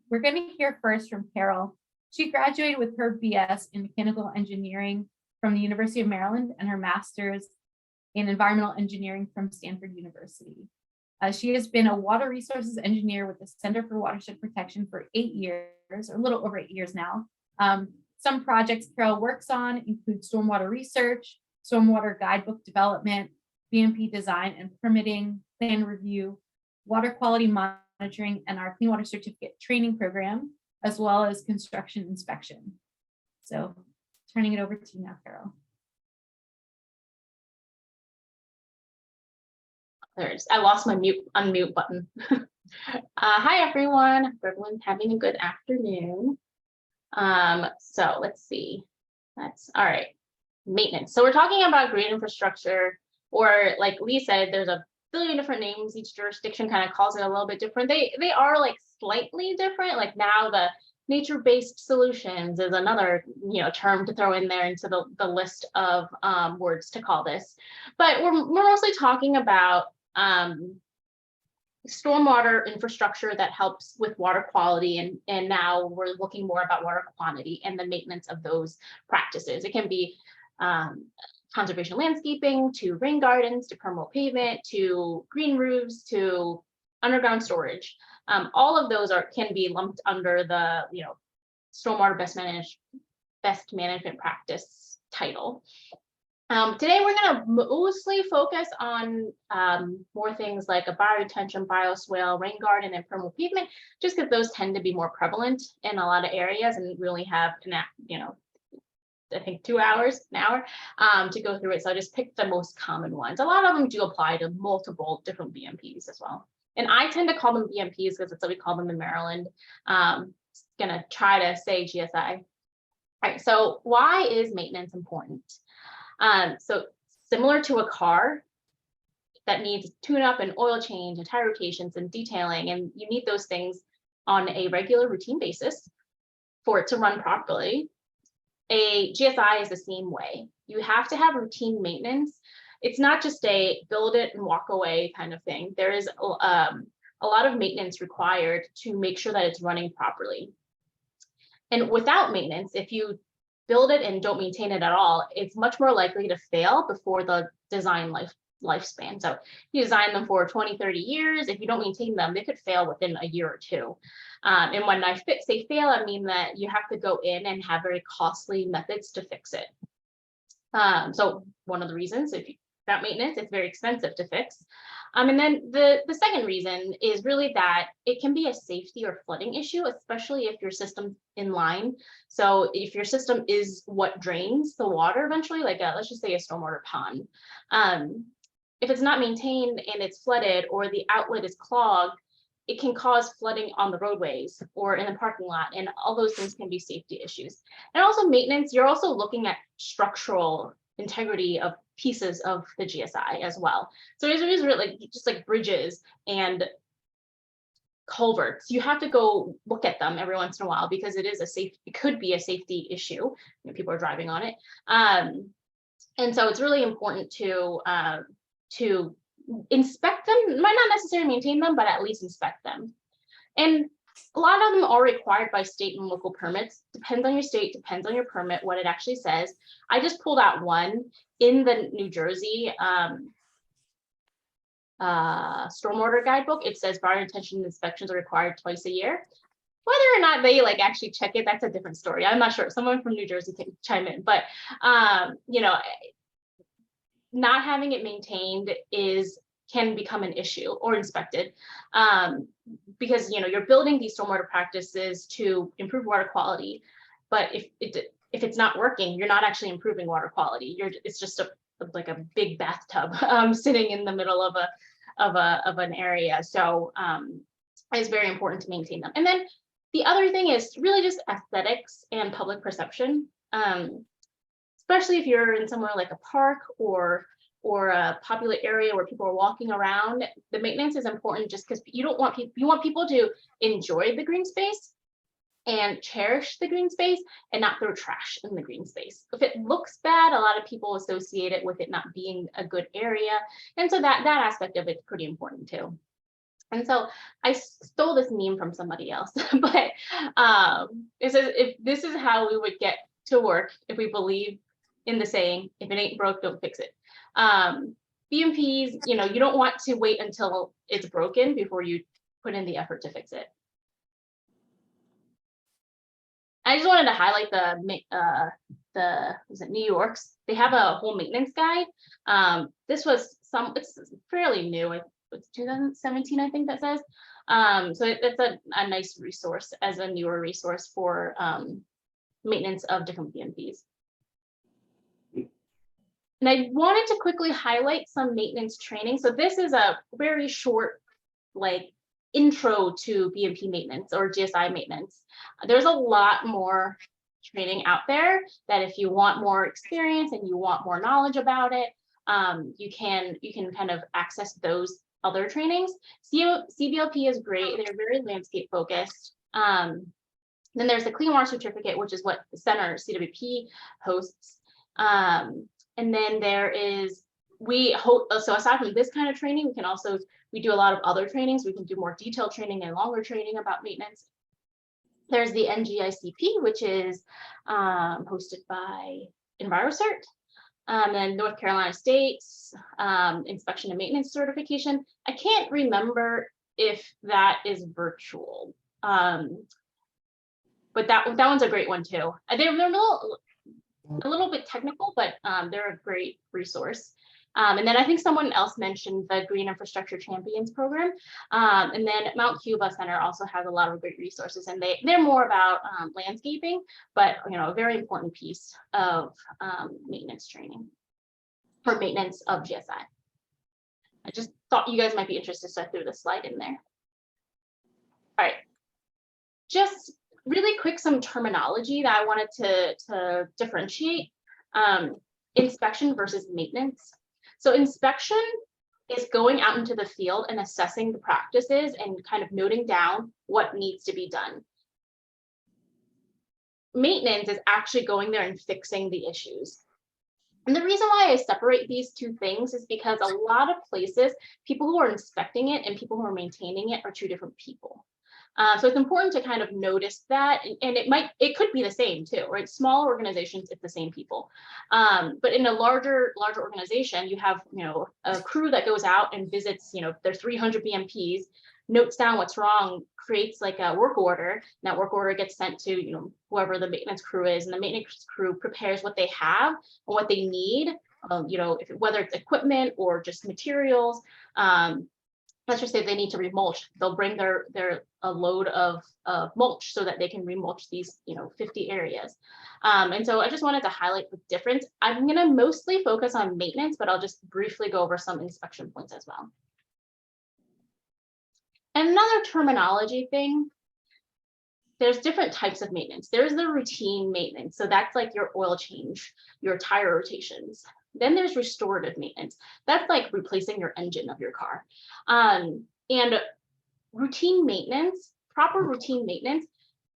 We're going to hear first from Carol. She graduated with her BS in mechanical engineering from the University of Maryland and her master's in environmental engineering from Stanford University. She has been a water resources engineer with the Center for Watershed Protection for 8 years, or a little over 8 years now. Some projects Carol works on include stormwater research, stormwater guidebook development, BMP design and permitting, plan review, water quality monitoring, and our clean water certificate training program, as well as construction inspection. So turning it over to you now, Carol. I lost my unmute button. Hi everyone. Hope everyone's having a good afternoon. So let's see. That's all right. Maintenance. So we're talking about green infrastructure, or like Lee said, there's a billion different names. Each jurisdiction kind of calls it a little bit different. They are like slightly different. Like now the nature-based solutions is another term to throw in there into the list of words to call this. But we're mostly talking about stormwater infrastructure that helps with water quality, and now we're looking more about water quantity and the maintenance of those practices. It can be conservation landscaping, to rain gardens, to permeable pavement, to green roofs, to underground storage. All of those can be lumped under the stormwater best management practice title. Today we're going to mostly focus on more things like a bioretention, bioswale, rain garden, and permeable pavement, just because those tend to be more prevalent in a lot of areas, and we only have I think 2 hours, an hour to go through it. So I just picked the most common ones. A lot of them do apply to multiple different BMPs as well. And I tend to call them BMPs because that's what we call them in Maryland. Gonna try to say GSI. All right, so why is maintenance important? So similar to a car that needs tune-up and oil change and tire rotations and detailing, and you need those things on a regular routine basis for it to run properly. A GSI is the same way. You have to have routine maintenance. It's not just a build it and walk away kind of thing. There is a lot of maintenance required to make sure that it's running properly. And without maintenance, if you build it and don't maintain it at all, it's much more likely to fail before the design lifespan. So you design them for 20, 30 years. If you don't maintain them, they could fail within a year or two. And when I say fail, I mean that you have to go in and have very costly methods to fix it. So one of the reasons, without maintenance, it's very expensive to fix. And then the second reason is really that it can be a safety or flooding issue, especially if your system's in line. So if your system is what drains the water eventually, like let's just say a stormwater pond, if it's not maintained and it's flooded or the outlet is clogged, it can cause flooding on the roadways or in the parking lot, and all those things can be safety issues. And also maintenance, you're also looking at structural integrity of pieces of the GSI as well. So it is really just like bridges and culverts. You have to go look at them every once in a while because it could be a safety issue. People are driving on it. And so it's really important to inspect them. Might not necessarily maintain them, but at least inspect them. And a lot of them are required by state and local permits. Depends on your state, depends on your permit, what it actually says. I just pulled out one in the New Jersey stormwater guidebook. It says bioretention inspections are required twice a year. Whether or not they actually check it, that's a different story. I'm not sure. Someone from New Jersey can chime in, but not having it maintained can become an issue, or inspected, because you're building these stormwater practices to improve water quality, but if it's not working, you're not actually improving water quality. It's just like a big bathtub sitting in the middle of an area. So it's very important to maintain them. And then the other thing is really just aesthetics and public perception, especially if you're in somewhere like a park or a popular area where people are walking around. The maintenance is important just because you want people to enjoy the green space and cherish the green space and not throw trash in the green space. If it looks bad, a lot of people associate it with it not being a good area. And so that aspect of it's pretty important too. And so I stole this meme from somebody else, but it says, if this is how we would get to work if we believe in the saying, if it ain't broke, don't fix it. BMPs, you know, you don't want to wait until it's broken before you put in the effort to fix it. I just wanted to highlight was it New York's? They have a whole maintenance guide. This was it's fairly new. It's 2017, I think that says. So it's a nice resource as a newer resource for maintenance of different BMPs. And I wanted to quickly highlight some maintenance training. So this is a very short, like, intro to BMP maintenance or GSI maintenance. There's a lot more training out there that if you want more experience and you want more knowledge about it, you can kind of access those other trainings. CBLP is great. They're very landscape focused. Then there's the Clean Water Certificate, which is what the center CWP hosts. And then there is, so aside from this kind of training, we do a lot of other trainings. We can do more detailed training and longer training about maintenance. There's the NGICP, which is hosted by EnviroCert. And North Carolina State's inspection and maintenance certification. I can't remember if that is virtual, but that one's a great one too. They're a little bit technical, but they're a great resource. And then I think someone else mentioned the Green Infrastructure Champions program. And then Mount Cuba Center also has a lot of great resources, and they're more about landscaping, but you know, a very important piece of maintenance training for maintenance of GSI. I just thought you guys might be interested, so I threw this slide in there. All right, just really quick, some terminology that I wanted to differentiate. Inspection versus maintenance. So inspection is going out into the field and assessing the practices and kind of noting down what needs to be done. Maintenance is actually going there and fixing the issues. And the reason why I separate these two things is because a lot of places, people who are inspecting it and people who are maintaining it are two different people. So it's important to kind of notice that, and it could be the same too, right? Small organizations, it's the same people. But in a larger organization, you have, you know, a crew that goes out and visits, you know, there's 300 BMPs, notes down what's wrong, creates like a work order, and that work order gets sent to, you know, whoever the maintenance crew is, and the maintenance crew prepares what they have and what they need, you know, whether it's equipment or just materials. Let's just say they need to remulch, they'll bring a load of mulch so that they can remulch these, you know, 50 areas. And so I just wanted to highlight the difference. I'm going to mostly focus on maintenance, but I'll just briefly go over some inspection points as well. And another terminology thing, there's different types of maintenance. There's the routine maintenance. So that's like your oil change, your tire rotations. Then there's restorative maintenance. That's like replacing your engine of your car. And routine maintenance, proper routine maintenance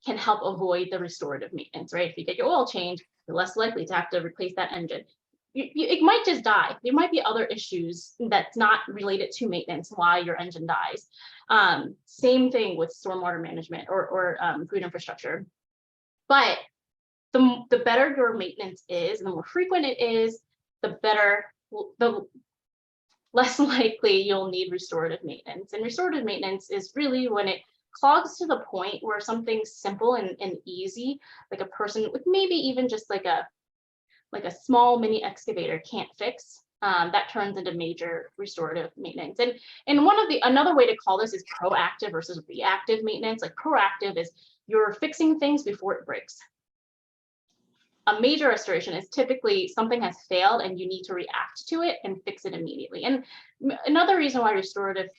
can help avoid the restorative maintenance, right? If you get your oil change, you're less likely to have to replace that engine. It might just die. There might be other issues that's not related to maintenance why your engine dies. Same thing with stormwater management or green infrastructure. But the better your maintenance is, and the more frequent it is, the less likely you'll need restorative maintenance. And restorative maintenance is really when it clogs to the point where something simple and easy, like a person with maybe even just like a small mini excavator can't fix, that turns into major restorative maintenance. And another way to call this is proactive versus reactive maintenance. Like proactive is you're fixing things before it breaks. A major restoration is typically something has failed and you need to react to it and fix it immediately. And another reason why restorative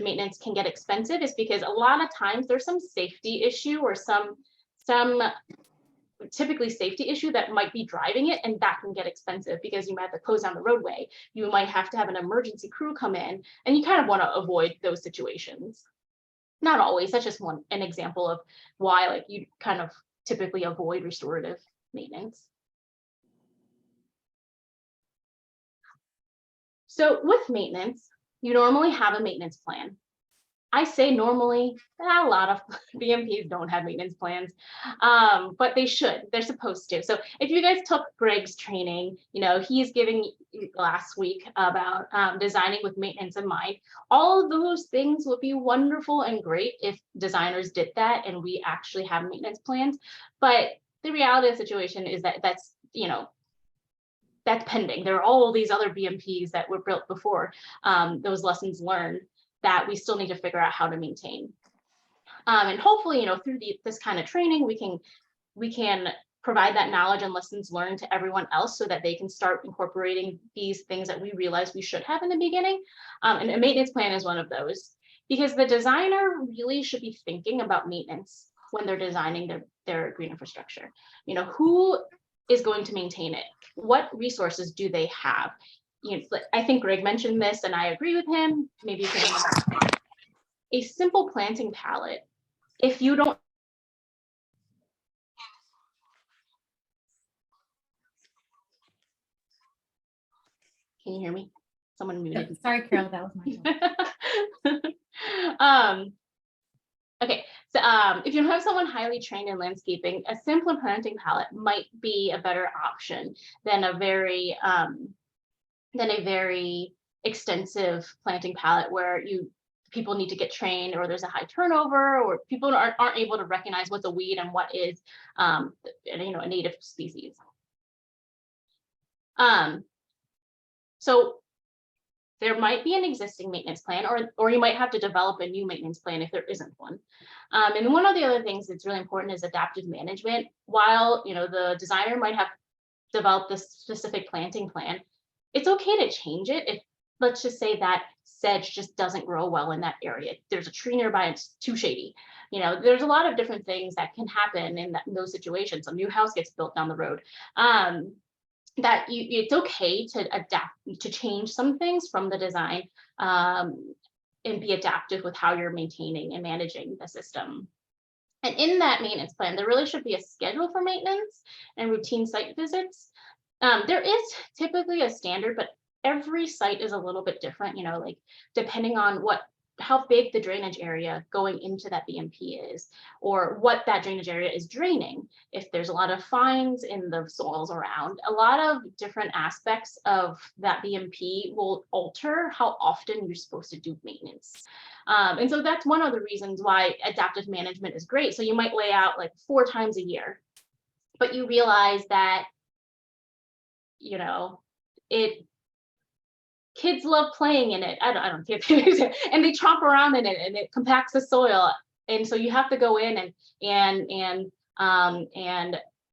maintenance can get expensive is because a lot of times there's some safety issue or some typically safety issue that might be driving it, and that can get expensive because you might have to close down the roadway. You might have to have an emergency crew come in, and you kind of want to avoid those situations. Not always, that's just an example of why like you kind of typically avoid restorative maintenance. So with maintenance, you normally have a maintenance plan. I say normally, a lot of BMPs don't have maintenance plans, but they should. They're supposed to. So if you guys took Greg's training, he's giving last week about designing with maintenance in mind. All of those things would be wonderful and great if designers did that and we actually have maintenance plans. But the reality of the situation is that that's pending. There are all these other BMPs that were built before those lessons learned that we still need to figure out how to maintain. And hopefully, through this kind of training, we can provide that knowledge and lessons learned to everyone else so that they can start incorporating these things that we realize we should have in the beginning. And a maintenance plan is one of those, because the designer really should be thinking about maintenance when they're designing their green infrastructure. Who is going to maintain it? What resources do they have? I think Greg mentioned this and I agree with him. Maybe you can a simple planting palette. If you don't, can you hear me? Someone muted. Sorry, Carol, that was my Okay, so if you have someone highly trained in landscaping, a simple planting palette might be a better option than a very extensive planting palette where people need to get trained, or there's a high turnover, or people aren't able to recognize what's a weed and what is a native species. So there might be an existing maintenance plan, or you might have to develop a new maintenance plan if there isn't one. And one of the other things that's really important is adaptive management. While the designer might have developed this specific planting plan, it's okay to change it if, let's just say, that sedge just doesn't grow well in that area. There's a tree nearby, it's too shady. There's a lot of different things that can happen in those situations. A new house gets built down the road. It's okay to adapt, to change some things from the design, and be adaptive with how you're maintaining and managing the system. And in that maintenance plan, there really should be a schedule for maintenance and routine site visits. There is typically a standard, but every site is a little bit different, like depending on how big the drainage area going into that BMP is, or what that drainage area is draining. If there's a lot of fines in the soils around, a lot of different aspects of that BMP will alter how often you're supposed to do maintenance. And so that's one of the reasons why adaptive management is great. So you might lay out like 4 times a year, but you realize that kids love playing in it. I don't care. And they chomp around in it and it compacts the soil. And so you have to go in and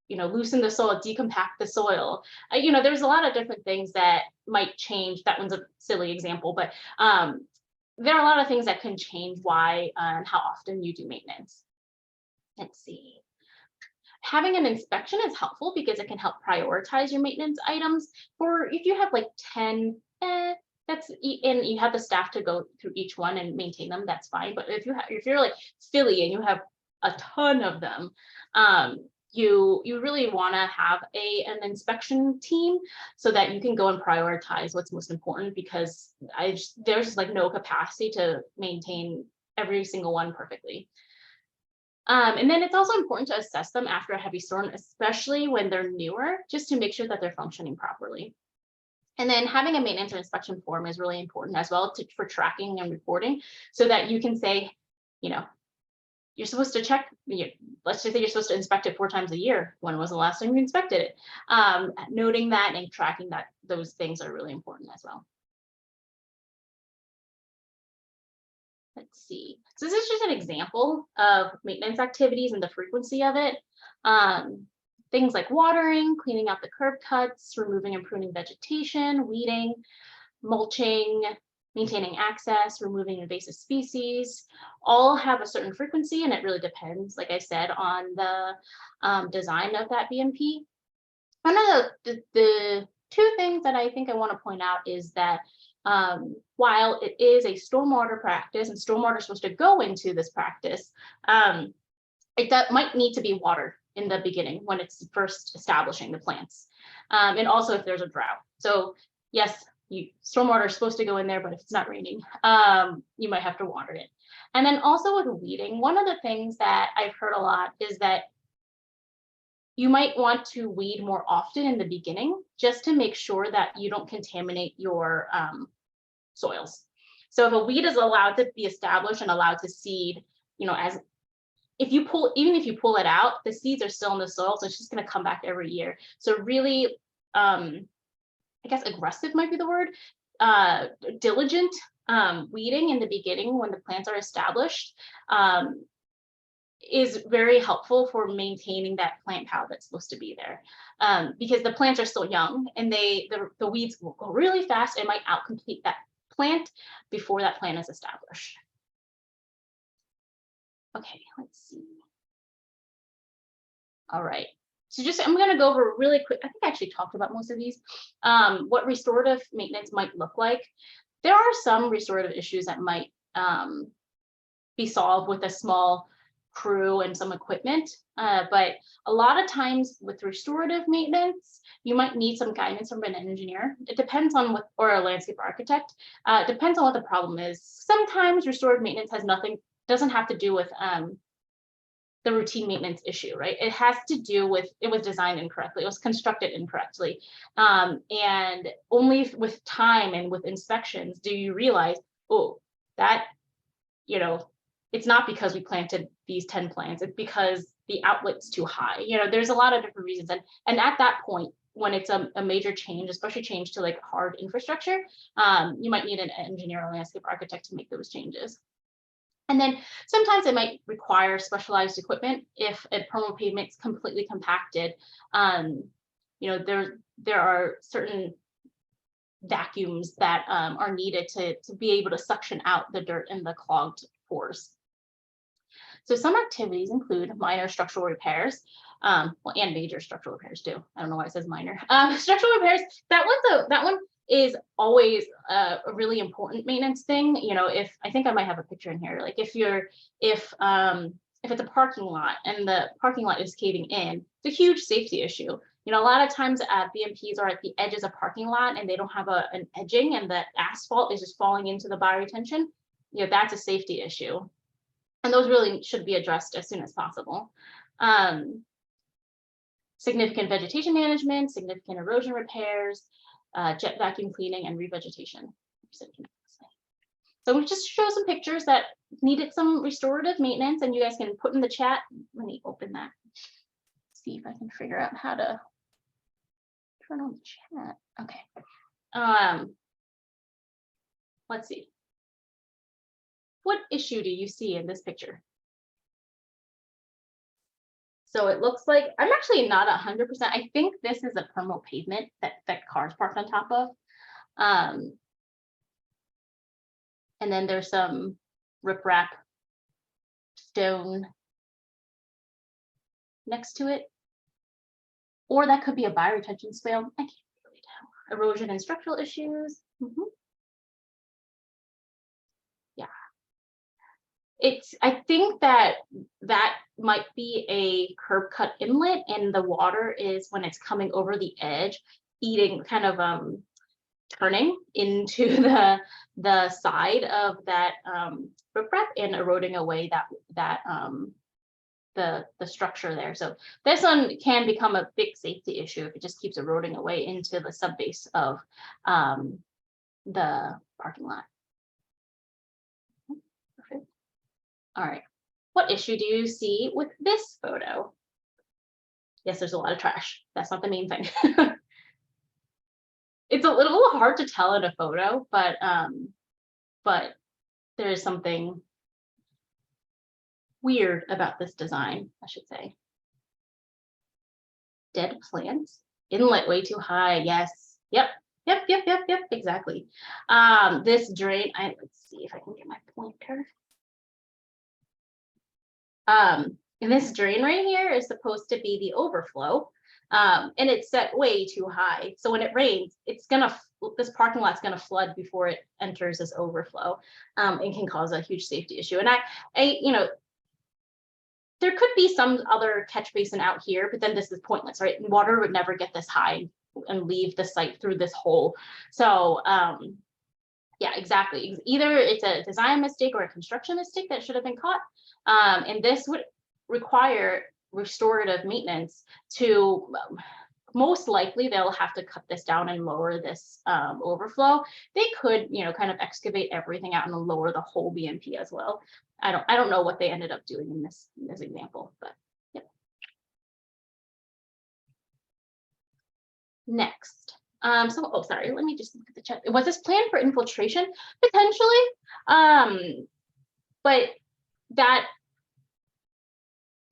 loosen the soil, decompact the soil. There's a lot of different things that might change. That one's a silly example, but there are a lot of things that can change why and how often you do maintenance. Let's see. Having an inspection is helpful because it can help prioritize your maintenance items. For if you have like 10, and you have the staff to go through each one and maintain them, that's fine. But if you're like Philly and you have a ton of them, you really want to have an inspection team so that you can go and prioritize what's most important, because there's like no capacity to maintain every single one perfectly. And then it's also important to assess them after a heavy storm, especially when they're newer, just to make sure that they're functioning properly. And then having a maintenance or inspection form is really important as well for tracking and reporting, so that you can say, you're supposed to check, let's just say you're supposed to inspect it 4 times a year. When was the last time you inspected it? Noting that and tracking that, those things are really important as well. Let's see. So this is just an example of maintenance activities and the frequency of it. Things like watering, cleaning out the curb cuts, removing and pruning vegetation, weeding, mulching, maintaining access, removing invasive species, all have a certain frequency, and it really depends, like I said, on the design of that BMP. One of the 2 things that I think I want to point out is that while it is a stormwater practice and stormwater is supposed to go into this practice, it might need to be watered in the beginning when it's first establishing the plants, and also if there's a drought. So yes, stormwater is supposed to go in there, but if it's not raining, you might have to water it. And then also with weeding, one of the things that I've heard a lot is that you might want to weed more often in the beginning, just to make sure that you don't contaminate your soils. So if a weed is allowed to be established and allowed to seed, as even if you pull it out, the seeds are still in the soil, so it's just going to come back every year. So really, I guess aggressive might be the word, diligent weeding in the beginning when the plants are established is very helpful for maintaining that plant power that's supposed to be there, because the plants are still young and the weeds will go really fast and might outcompete that plant before that plant is established. Okay, let's see. All right. So I'm going to go over really quick. I think I actually talked about most of these. What restorative maintenance might look like. There are some restorative issues that might be solved with a small crew and some equipment, but a lot of times with restorative maintenance, you might need some guidance from an engineer. It depends on or a landscape architect. It depends on what the problem is. Sometimes restorative maintenance doesn't have to do with the routine maintenance issue, right? It has to do with it was designed incorrectly, it was constructed incorrectly. And only with time and with inspections do you realize, oh, that, it's not because we planted these 10 plants, it's because the outlet's too high. There's a lot of different reasons. And at that point, when it's a major change, especially change to like hard infrastructure, you might need an engineer or landscape architect to make those changes. And then sometimes it might require specialized equipment if a permeable pavement's completely compacted. There are certain vacuums that are needed to be able to suction out the dirt in the clogged pores. So some activities include minor structural repairs, and major structural repairs too. I don't know why it says minor. Structural repairs, that one is always a really important maintenance thing. If I think I might have a picture in here, like if it's a parking lot and the parking lot is caving in, it's a huge safety issue. A lot of times BMPs are at the edges of parking lot and they don't have an edging and the asphalt is just falling into the bioretention. That's a safety issue. And those really should be addressed as soon as possible. Significant vegetation management, significant erosion repairs, jet vacuum cleaning, and revegetation. So we just show some pictures that needed some restorative maintenance, and you guys can put in the chat. Let me open that. See if I can figure out how to turn on the chat. Okay. Let's see. What issue do you see in this picture? So it looks like, I'm actually not 100%. I think this is a permeable pavement that cars parked on top of. And then there's some riprap stone next to it. Or that could be a bioretention swale. I can't really tell. Erosion and structural issues. I think that might be a curb cut inlet, and the water is when it's coming over the edge, kind of turning into the side of that riprap and eroding away the structure there. So this one can become a big safety issue if it just keeps eroding away into the subbase of the parking lot. All right, what issue do you see with this photo? Yes, there's a lot of trash. That's not the main thing. It's a little hard to tell in a photo, but there is something weird about this design, I should say. Dead plants, inlet way too high. Yes, yep, exactly. This drain, let's see if I can get my pointer. And this drain right here is supposed to be the overflow, and it's set way too high. So when it rains, this parking lot's gonna flood before it enters this overflow, and can cause a huge safety issue. And there could be some other catch basin out here, but then this is pointless, right? Water would never get this high leave the site through this hole. So yeah, exactly. Either it's a design mistake or a construction mistake that should have been caught. And this would require restorative maintenance to, most likely they'll have to cut this down and lower this overflow. They could, you know, kind of excavate everything out and lower the whole BMP as well. I don't know what they ended up doing in this example, but yep. Next. Oh, sorry, let me just look at the chat. Was this planned for infiltration? Potentially. But that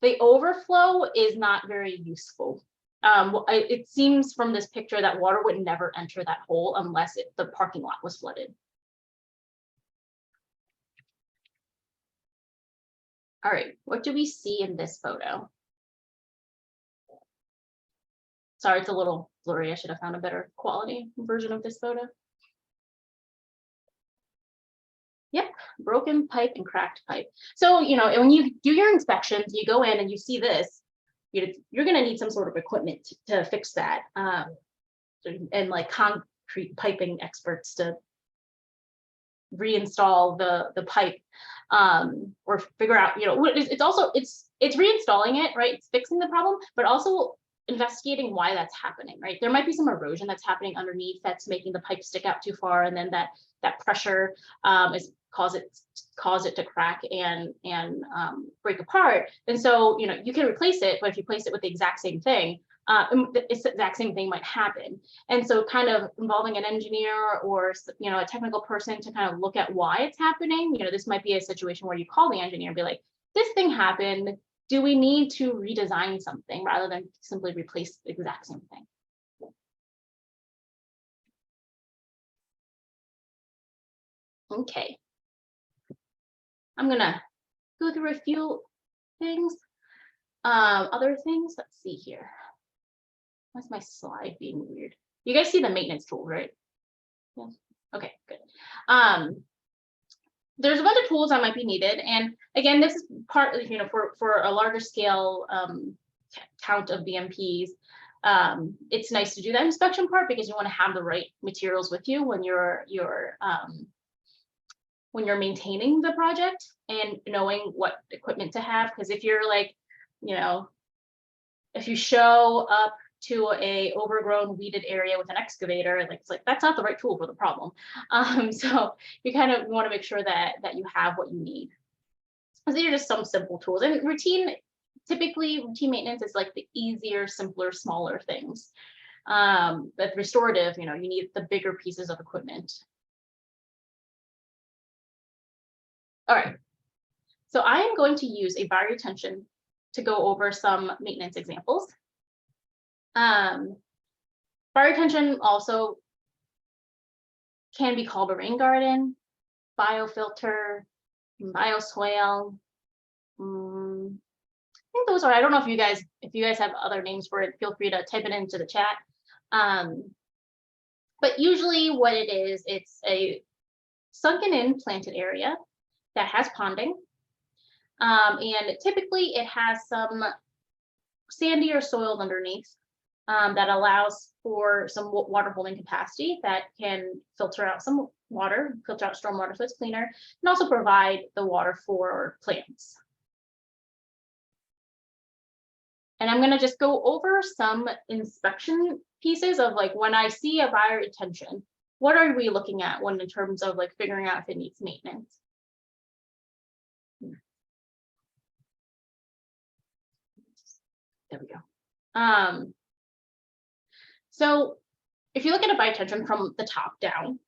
the overflow is not very useful. It seems from this picture that water would never enter that hole unless the parking lot was flooded. All right, what do we see in this photo? Sorry, it's a little blurry. I should have found a better quality version of this photo. Yep, broken pipe and cracked pipe. So, you know, when you do your inspections, you go in and you see this, you're going to need some sort of equipment to fix that. And like concrete piping experts to reinstall the pipe, or figure out, you know, it's reinstalling it, right? It's fixing the problem, but also investigating why that's happening, right? There might be some erosion that's happening underneath that's making the pipe stick out too far, and then that pressure is cause it to crack and break apart. And so, you know, you can replace it, but if you place it with the exact same thing, it's the exact same thing might happen. And so kind of involving an engineer or, you know, a technical person to kind of look at why it's happening. You know, this might be a situation where you call the engineer and be like, this thing happened. Do we need to redesign something rather than simply replace the exact same thing? Okay. I'm gonna go through a few things. Other things, let's see here. Why's my slide being weird? You guys see the maintenance tool, right? Yeah. Okay, good. There's a bunch of tools that might be needed. And again, this is partly, you know, for a larger scale count of BMPs. It's nice to do that inspection part because you want to have the right materials with you when you're maintaining the project and knowing what equipment to have. Because if you're like, you know, if you show up to a overgrown weeded area with an excavator, like it's like that's not the right tool for the problem. So you kind of want to make sure that you have what you need. So these are just some simple tools. And typically routine maintenance is like the easier, simpler, smaller things. But restorative, you know, you need the bigger pieces of equipment. All right, so I am going to use a bioretention to go over some maintenance examples. Bioretention also can be called a rain garden, biofilter, bioswale. I think those are, I don't know if you guys have other names for it, feel free to type it into the chat. But usually what it is, it's a sunken in planted area that has ponding. And typically it has some sandy or soil underneath that allows for some water holding capacity that can filter out some water, filter out stormwater so it's cleaner, and also provide the water for plants. And I'm going to just go over some inspection pieces of like when I see a bioretention, what are we looking at when in terms of like figuring out if it needs maintenance? There we go. So if you look at a bioretention from the top down,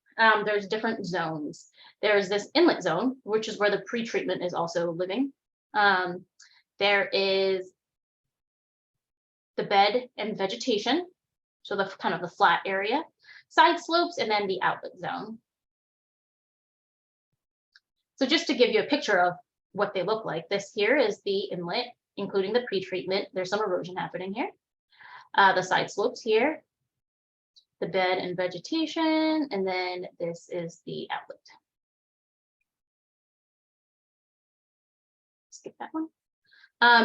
there's different zones. There's this inlet zone, which is where the pre-treatment is also living. There is the bed and vegetation, so the kind of the flat area, side slopes, and then the outlet zone. So just to give you a picture of what they look like, this here is the inlet, including the pre-treatment. There's some erosion happening here. The side slopes here, the bed and vegetation, and then this is the outlet. Skip that one.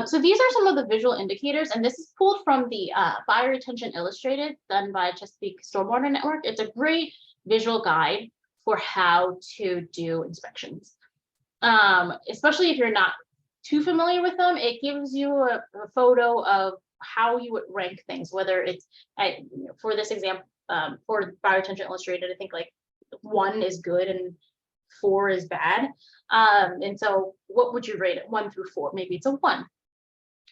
So these are some of the visual indicators, and this is pulled from the Bioretention Illustrated done by Chesapeake Stormwater Network. It's a great visual guide for how to do inspections. Especially if you're not too familiar with them, it gives you a photo of how you would rank things, whether it's, for this example, for Bioretention Illustrated, I think like 1 is good and 4 is bad. And so what would you rate it, 1 through 4? Maybe it's a 1.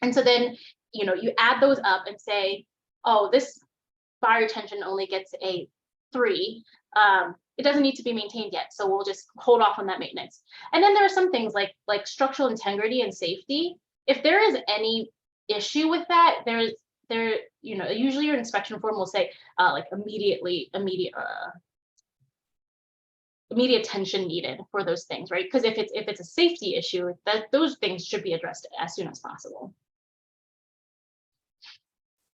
And so then, you add those up and say, oh, this bioretention only gets a 3. It doesn't need to be maintained yet, so we'll just hold off on that maintenance. And then there are some things like structural integrity and safety. If there is any issue with that, usually your inspection form will say like immediate attention needed for those things, right? Because if it's a safety issue, those things should be addressed as soon as possible.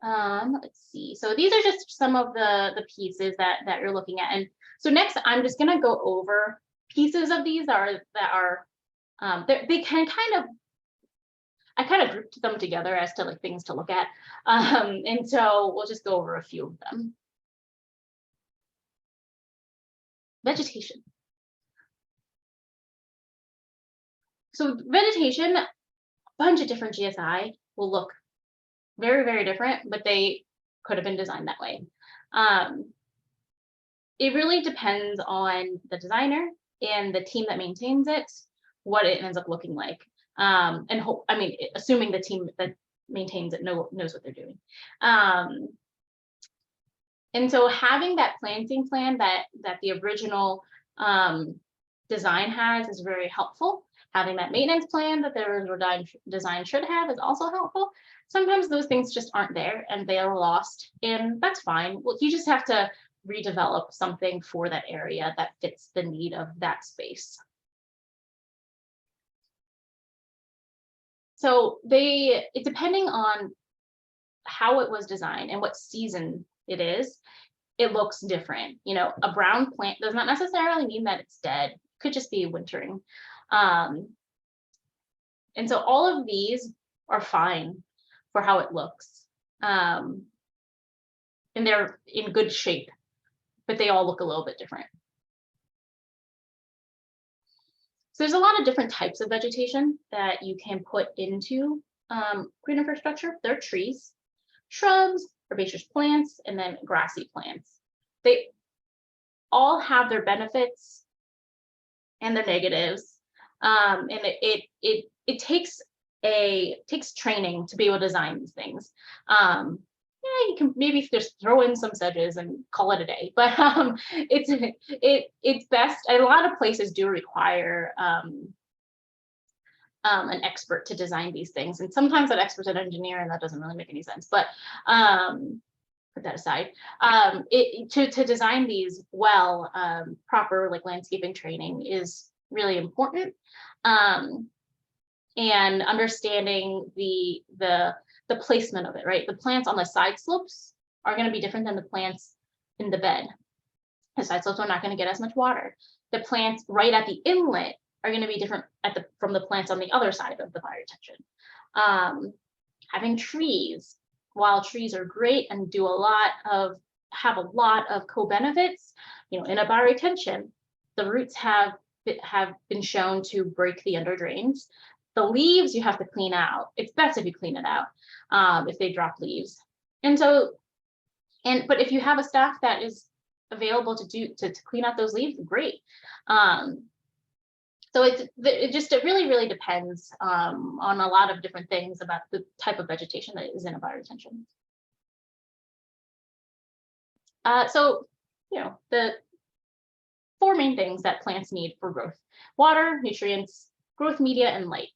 Let's see. So these are just some of the pieces that you're looking at. And so next, I'm just going to go over pieces of these they can I kind of grouped them together as to like things to look at. And so we'll just go over a few of them. Vegetation. So vegetation, a bunch of different GSI will look very, very different, but they could have been designed that way. It really depends on the designer and the team that maintains it, what it ends up looking like. Assuming the team that maintains it knows what they're doing. And so having that planting plan that the original design has is very helpful. Having that maintenance plan that the original design should have is also helpful. Sometimes those things just aren't there and they are lost, and that's fine. Well, you just have to redevelop something for that area that fits the need of that space. So depending on how it was designed and what season it is, it looks different. A brown plant does not necessarily mean that it's dead. It could just be wintering. And so all of these are fine for how it looks. And they're in good shape, but they all look a little bit different. So there's a lot of different types of vegetation that you can put into green infrastructure. There are trees, shrubs, herbaceous plants, and then grassy plants. They all have their benefits and their negatives. And it takes training to be able to design these things. You can maybe just throw in some sedges and call it a day, but it's best. A lot of places do require an expert to design these things, and sometimes that expert's an engineer, and that doesn't really make any sense. But put that aside. To design these well, proper like landscaping training is really important, and understanding the placement of it, right? The plants on the side slopes are going to be different than the plants in the bed. The side slopes are not going to get as much water. The plants right at the inlet are going to be different from the plants on the other side of the bioretention. Having trees, while trees are great and have a lot of co-benefits, in a bioretention, the roots have been shown to break the under drains. The leaves you have to clean out. It's best if you clean it out if they drop leaves. But if you have a staff that is available to clean out those leaves, great. So it really, really depends on a lot of different things about the type of vegetation that is in a bioretention. So the 4 main things that plants need for growth: water, nutrients, growth media, and light.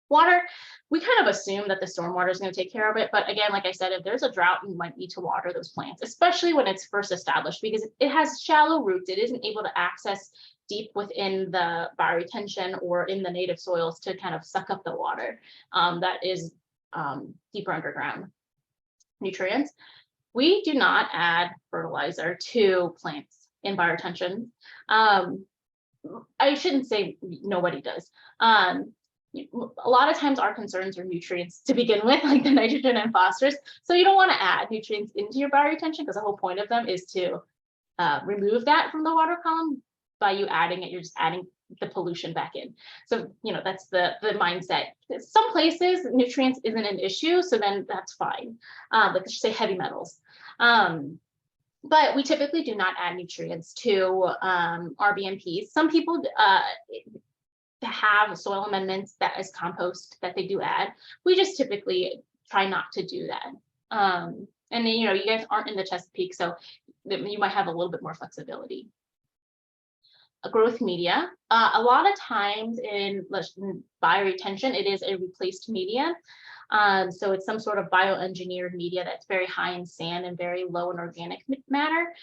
Water, we kind of assume that the stormwater is going to take care of it. But again, like I said, if there's a drought, you might need to water those plants, especially when it's first established, because it has shallow roots. It isn't able to access deep within the bioretention or in the native soils to kind of suck up the water that is deeper underground. Nutrients, we do not add fertilizer to plants in bioretention. I shouldn't say nobody does. a lot of times our concerns are nutrients to begin with, like the nitrogen and phosphorus. So you don't want to add nutrients into your bioretention, because the whole point of them is to remove that from the water column. By you adding it, you're just adding the pollution back in. So, that's the mindset. Some places nutrients isn't an issue, so then that's fine. Like let's just say heavy metals. But we typically do not add nutrients to our BMPs. Some people have soil amendments that is compost that they do add. We just typically try not to do that. And then, you guys aren't in the Chesapeake, so you might have a little bit more flexibility. A growth media. A lot of times in bioretention, it is a replaced media. So it's some sort of bioengineered media that's very high in sand and very low in organic matter.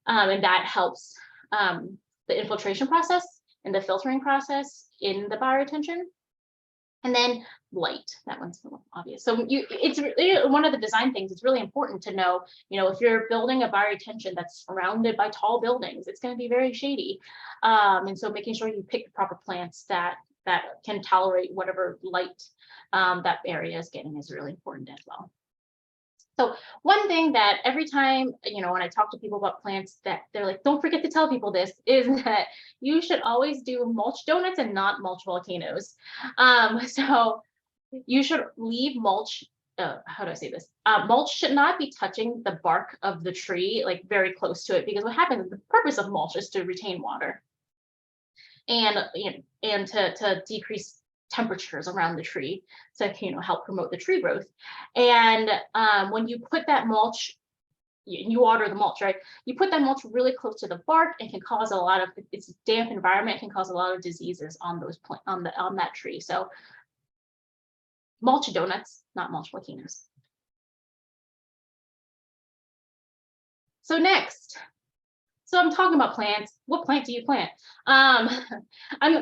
And that helps the infiltration process and the filtering process in the bioretention. And then light, that one's obvious. So it's really one of the design things. It's really important to know, if you're building a bioretention that's surrounded by tall buildings, it's going to be very shady. And so making sure you pick the proper plants that can tolerate whatever light that area is getting is really important as well. So one thing that every time, when I talk to people about plants, that they're like, don't forget to tell people this, is that you should always do mulch donuts and not mulch volcanoes. So you should leave mulch, how do I say this? Mulch should not be touching the bark of the tree, like very close to it, because what happens, the purpose of mulch is to retain water and, and to decrease temperatures around the tree to help promote the tree growth. And when you put that mulch, you water the mulch, right? You put that mulch really close to the bark, and can cause a lot of, it's a damp environment, can cause a lot of diseases on those on that tree. So mulch donuts, not mulch volcanoes. So next. So I'm talking about plants. What plant do you plant?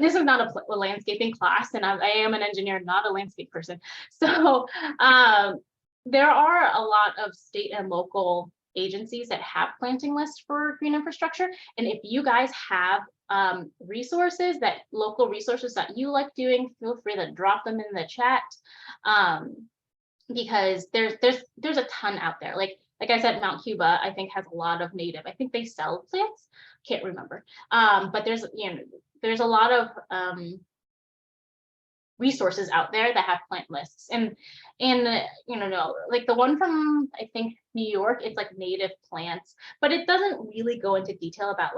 This is not a landscaping class, and I am an engineer, not a landscape person. So there are a lot of state and local agencies that have planting lists for green infrastructure. And if you guys have local resources that you like doing, feel free to drop them in the chat, because there's a ton out there. Like I said, Mount Cuba, I think, has a lot of native. I think they sell plants. Can't remember. But there's a lot of resources out there that have plant lists. And like the one from, I think, New York, it's like native plants, but it doesn't really go into detail about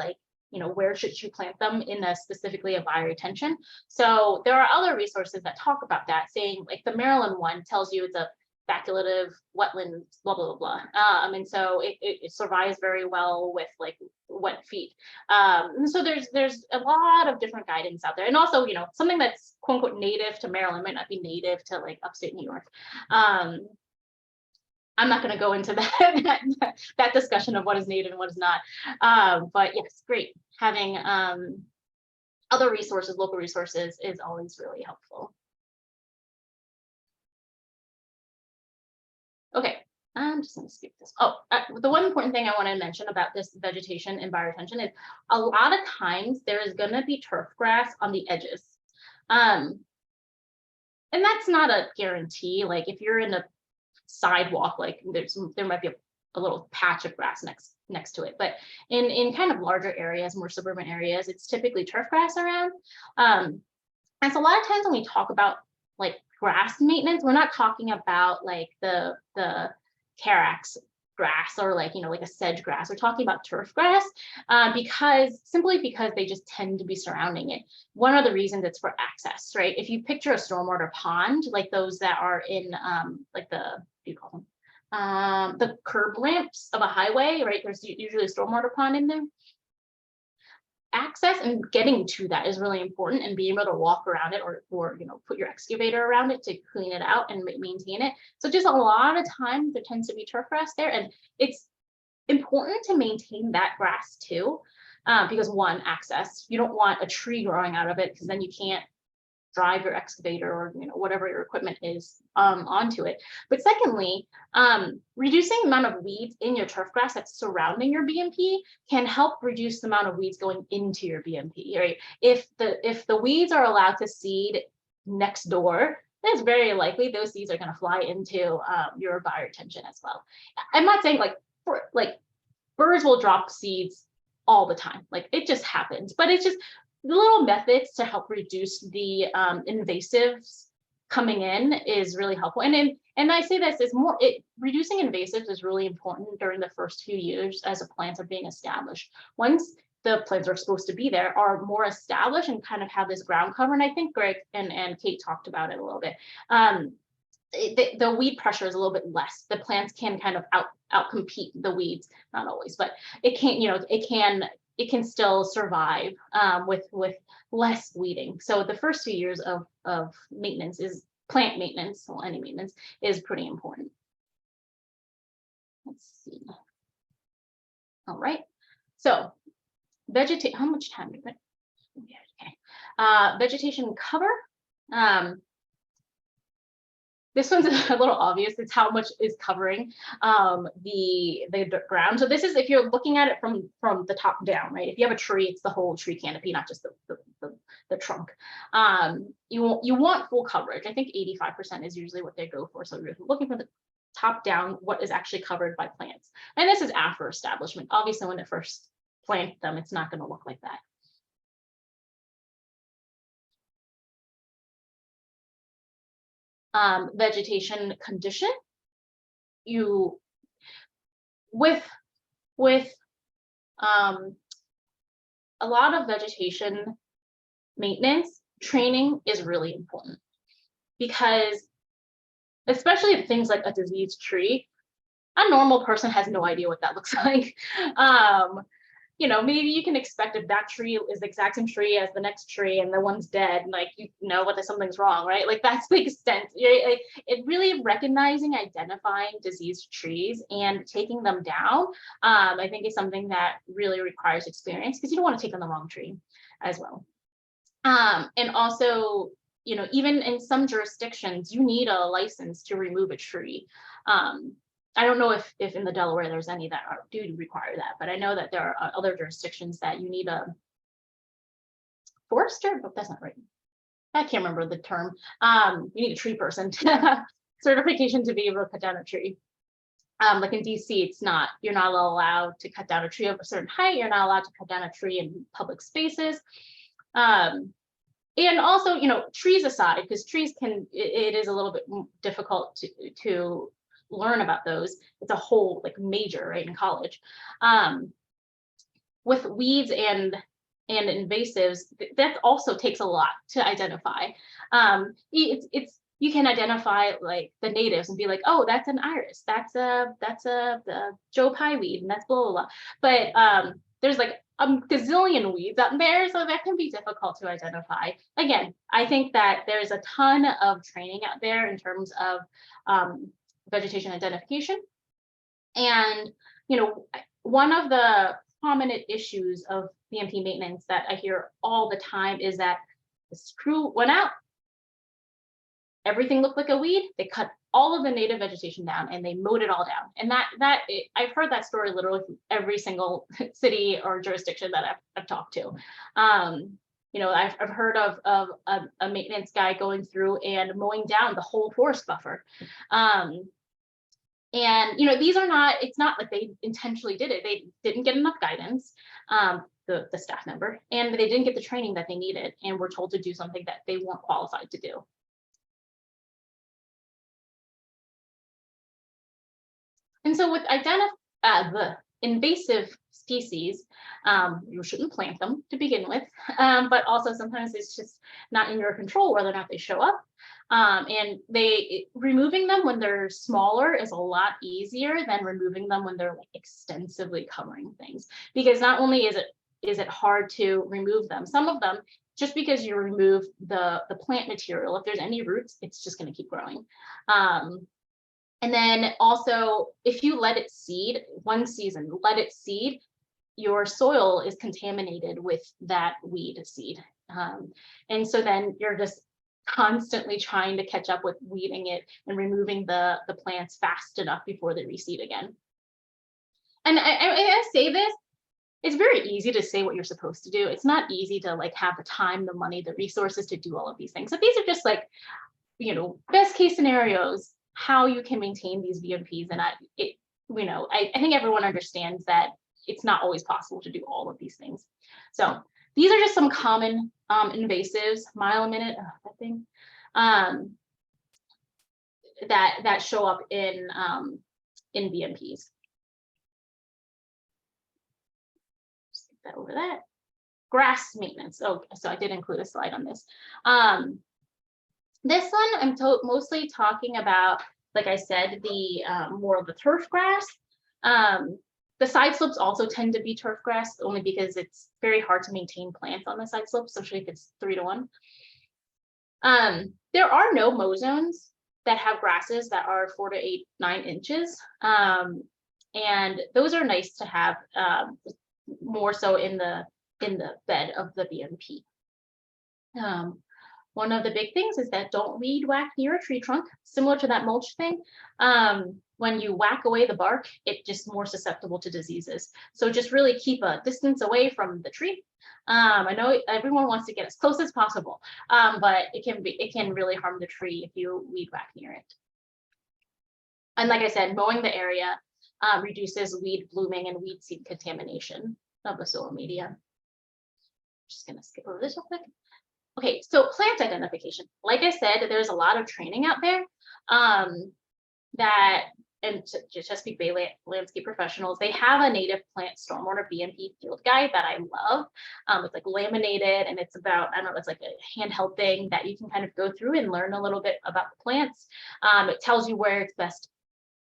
where should you plant them in specifically a bioretention. So there are other resources that talk about that, saying like the Maryland one tells you it's a facultative wetland, blah, blah, blah, blah. And so it survives very well with like wet feet. And so there's a lot of different guidance out there. And also, something that's quote unquote native to Maryland might not be native to like upstate New York. I'm not going to go into that discussion of what is native and what is not. But yes, great. Having other resources, local resources, is always really helpful. Okay, I'm just going to skip this. Oh, the one important thing I want to mention about this vegetation and bioretention is a lot of times there is going to be turf grass on the edges. And that's not a guarantee. Like if you're in a sidewalk, like there might be a little patch of grass next to it. But in kind of larger areas, more suburban areas, it's typically turf grass around. And so a lot of times when we talk about like grass maintenance, we're not talking about like the Carax grass or like a sedge grass. We're talking about turf grass simply because they just tend to be surrounding it. One of the reasons it's for access, right? If you picture a stormwater pond, like those that are in like what do you call them? The curb ramps of a highway, right? There's usually a stormwater pond in there. Access and getting to that is really important, and being able to walk around it or put your excavator around it to clean it out and maintain it. So just a lot of times there tends to be turf grass there, and it's important to maintain that grass too, because one, access. You don't want a tree growing out of it, because then you can't drive your excavator or whatever your equipment is onto it. But secondly, reducing the amount of weeds in your turf grass that's surrounding your BMP can help reduce the amount of weeds going into your BMP, right? If the weeds are allowed to seed next door, it's very likely those seeds are going to fly into your bioretention as well. I'm not saying like birds will drop seeds all the time, like it just happens, but it's just the little methods to help reduce the invasives coming in is really helpful. And I say this is reducing invasives is really important during the first few years as the plants are being established. Once the plants are supposed to be there, are more established and kind of have this ground cover. And I think Greg and Kate talked about it a little bit. The weed pressure is a little bit less. The plants can kind of outcompete the weeds, not always, but it can still survive with less weeding. So the first few years of maintenance is plant maintenance, well, any maintenance is pretty important. Let's see. All right. So vegetate. How much time do we? Okay. Vegetation cover. This one's a little obvious. It's how much is covering the ground. So this is if you're looking at it from the top down, right? If you have a tree, it's the whole tree canopy, not just the trunk. You want full coverage. I think 85% is usually what they go for. So you're looking for the top down, what is actually covered by plants. And this is after establishment. Obviously, when it first plant them, it's not going to look like that. Vegetation condition, with a lot of vegetation maintenance, training is really important, because especially things like a diseased tree, a normal person has no idea what that looks like. Maybe you can expect if that tree is the exact same tree as the next tree and the one's dead, like, what something's wrong, right? Like that's the extent. It really recognizing, identifying diseased trees and taking them down, I think is something that really requires experience, because you don't want to take on the wrong tree as well. And also, even in some jurisdictions, you need a license to remove a tree. I don't know if in the Delaware there's any that do require that, but I know that there are other jurisdictions that you need a forester, but that's not right. I can't remember the term. You need a tree person certification to be able to cut down a tree. Like in DC, you're not allowed to cut down a tree of a certain height. You're not allowed to cut down a tree in public spaces. And also, trees aside, because trees it is a little bit difficult to learn about those. It's a whole major, right, in college. With weeds and invasives, that also takes a lot to identify. You can identify like the natives and be like, oh, that's an iris, that's the Joe Pye weed, and that's blah blah blah. But there's like a gazillion weeds out there, so that can be difficult to identify. Again, I think that there's a ton of training out there in terms of vegetation identification. And one of the prominent issues of BMP maintenance that I hear all the time is that the screw went out, everything looked like a weed, they cut all of the native vegetation down and they mowed it all down. And I've heard that story literally from every single city or jurisdiction that I've talked to. I've heard of a maintenance guy going through and mowing down the whole forest buffer. And it's not like they intentionally did it. They didn't get enough guidance, the staff member, and they didn't get the training that they needed and were told to do something that they weren't qualified to do. And so with the invasive species, you shouldn't plant them to begin with, but also sometimes it's just not in your control whether or not they show up. And removing them when they're smaller is a lot easier than removing them when they're extensively covering things, because not only is it hard to remove them, some of them, just because you remove the plant material, if there's any roots, it's just going to keep growing. And then also, if you let it seed one season, your soil is contaminated with that weed seed. And so then you're just constantly trying to catch up with weeding it and removing the plants fast enough before they reseed again. And I say this, it's very easy to say what you're supposed to do. It's not easy to like have the time, the money, the resources to do all of these things. So these are just like, you know, best case scenarios, how you can maintain these VMPs. And I think everyone understands that it's not always possible to do all of these things. So these are just some common invasives, mile a minute, that thing, that show up in VMPs. Skip that over that. Grass maintenance. Oh, so I did include a slide on this. This one I'm mostly talking about, like I said, the more of the turf grass. The side slopes also tend to be turf grass, only because it's very hard to maintain plants on the side slopes, especially if it's 3-to-1. There are no mow zones that have grasses that are 4 to 8, 9 inches. And those are nice to have, more so in the bed of the VMP. One of the big things is that don't weed whack near a tree trunk, similar to that mulch thing. When you whack away the bark, it's just more susceptible to diseases. So just really keep a distance away from the tree. I know everyone wants to get as close as possible, but it can really harm the tree if you weed whack near it. And like I said, mowing the area reduces weed blooming and weed seed contamination of the soil media. Just gonna skip over this real quick. Okay, so plant identification. Like I said, there's a lot of training out there and Chesapeake Bay landscape professionals, they have a native plant stormwater VMP field guide that I love. It's like laminated, and it's about, I don't know, it's like a handheld thing that you can kind of go through and learn a little bit about the plants. It tells you where it's best,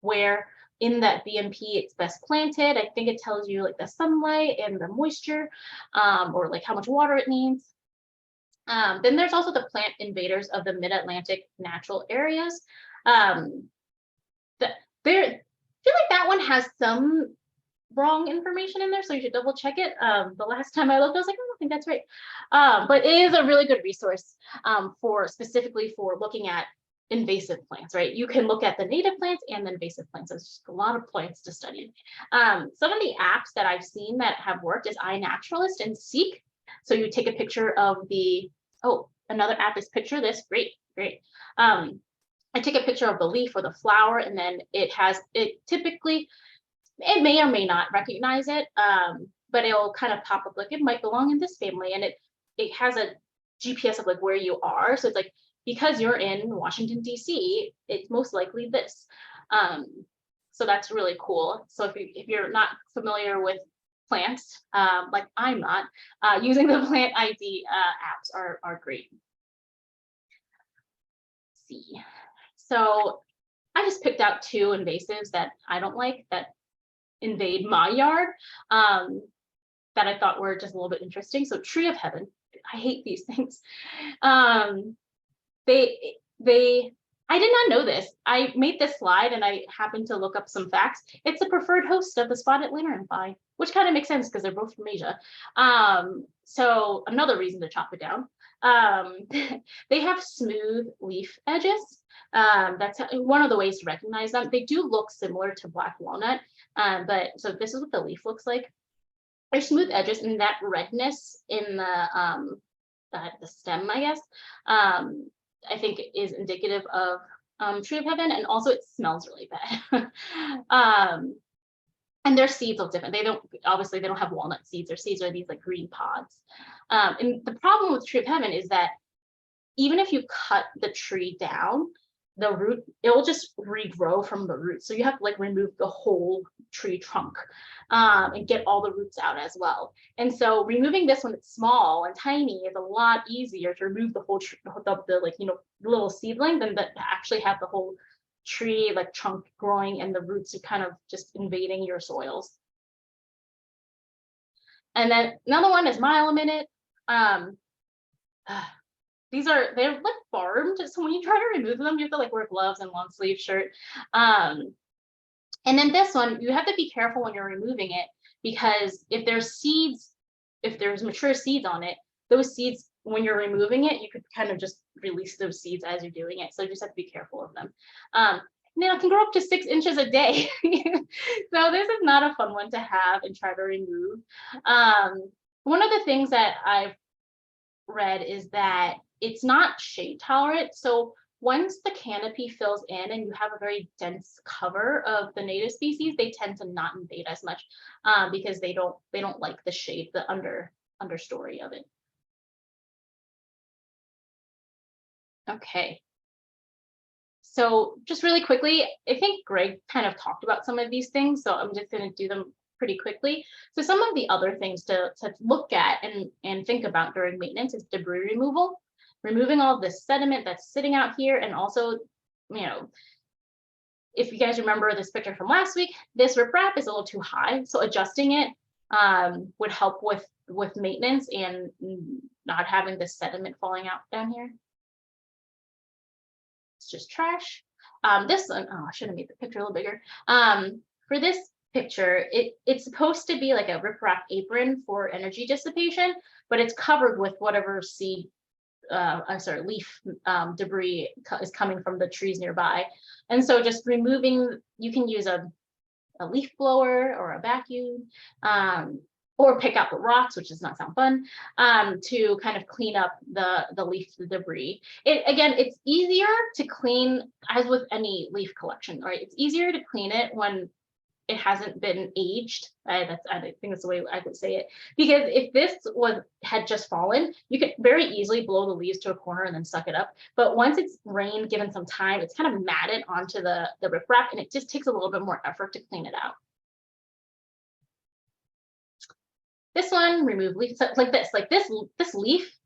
where in that VMP it's best planted. I think it tells you like the sunlight and the moisture, or like how much water it needs. Then there's also the plant invaders of the mid-Atlantic natural areas. I feel like that one has some wrong information in there, so you should double check it. The last time I looked, I was like, I don't think that's right. But it is a really good resource specifically for looking at invasive plants, right? You can look at the native plants and the invasive plants. There's just a lot of plants to study. Some of the apps that I've seen that have worked is iNaturalist and Seek. So you take a picture of another app is Picture This. Great. I take a picture of the leaf or the flower, and then it may or may not recognize it, but it'll kind of pop up like it might belong in this family, and it has a GPS of like where you are. So it's like, because you're in Washington, DC, it's most likely this. So that's really cool. So if you're not familiar with plants, like I'm not, using the plant ID apps are great. Let's see. So I just picked out 2 invasives that I don't like that invade my yard, that I thought were just a little bit interesting. So tree of heaven, I hate these things. I did not know this. I made this slide and I happened to look up some facts. It's a preferred host of the spotted lanternfly, which kind of makes sense because they're both from Asia. So another reason to chop it down. They have smooth leaf edges. That's one of the ways to recognize them. They do look similar to black walnut, but so this is what the leaf looks like. There's smooth edges, and that redness in the stem, I guess, I think is indicative of tree of heaven, and also it smells really bad. And their seeds look different. They don't have walnut seeds. Their seeds are these like green pods. And the problem with tree of heaven is that even if you cut the tree down, the root, it will just regrow from the root. So you have to like remove the whole tree trunk and get all the roots out as well. And so removing this when it's small and tiny is a lot easier to remove the whole the little seedling than to actually have the whole tree like trunk growing and the roots are kind of just invading your soils. And then another one is mile a minute. They're like farmed, so when you try to remove them, you have to like wear gloves and long sleeve shirt. And then this one, you have to be careful when you're removing it, because if there's mature seeds on it, those seeds, when you're removing it, you could kind of just release those seeds as you're doing it. So you just have to be careful of them. can grow up to 6 inches a day. So this is not a fun one to have and try to remove. One of the things that I've read is that it's not shade tolerant. So once the canopy fills in and you have a very dense cover of the native species, they tend to not invade as much because they don't like the shade, the understory of it. Okay. So just really quickly, I think Greg kind of talked about some of these things, so I'm just going to do them pretty quickly. So some of the other things to look at and think about during maintenance is debris removal, removing all this sediment that's sitting out here, and also, if you guys remember this picture from last week, this riprap is a little too high, so adjusting it would help with maintenance and not having this sediment falling out down here. It's just trash. This one, I should have made the picture a little bigger. For this picture, it's supposed to be like a riprap apron for energy dissipation, but it's covered with whatever leaf debris is coming from the trees nearby. And so just removing, you can use a leaf blower or a vacuum, or pick out the rocks, which does not sound fun, to kind of clean up the leaf debris. Again, it's easier to clean, as with any leaf collection, right? It's easier to clean it when it hasn't been aged. I think that's the way I would say it. Because if this had just fallen, you could very easily blow the leaves to a corner and then suck it up. But once it's rained, given some time, it's kind of matted onto the riprap, and it just takes a little bit more effort to clean it out. This one, remove leaf, like this leaf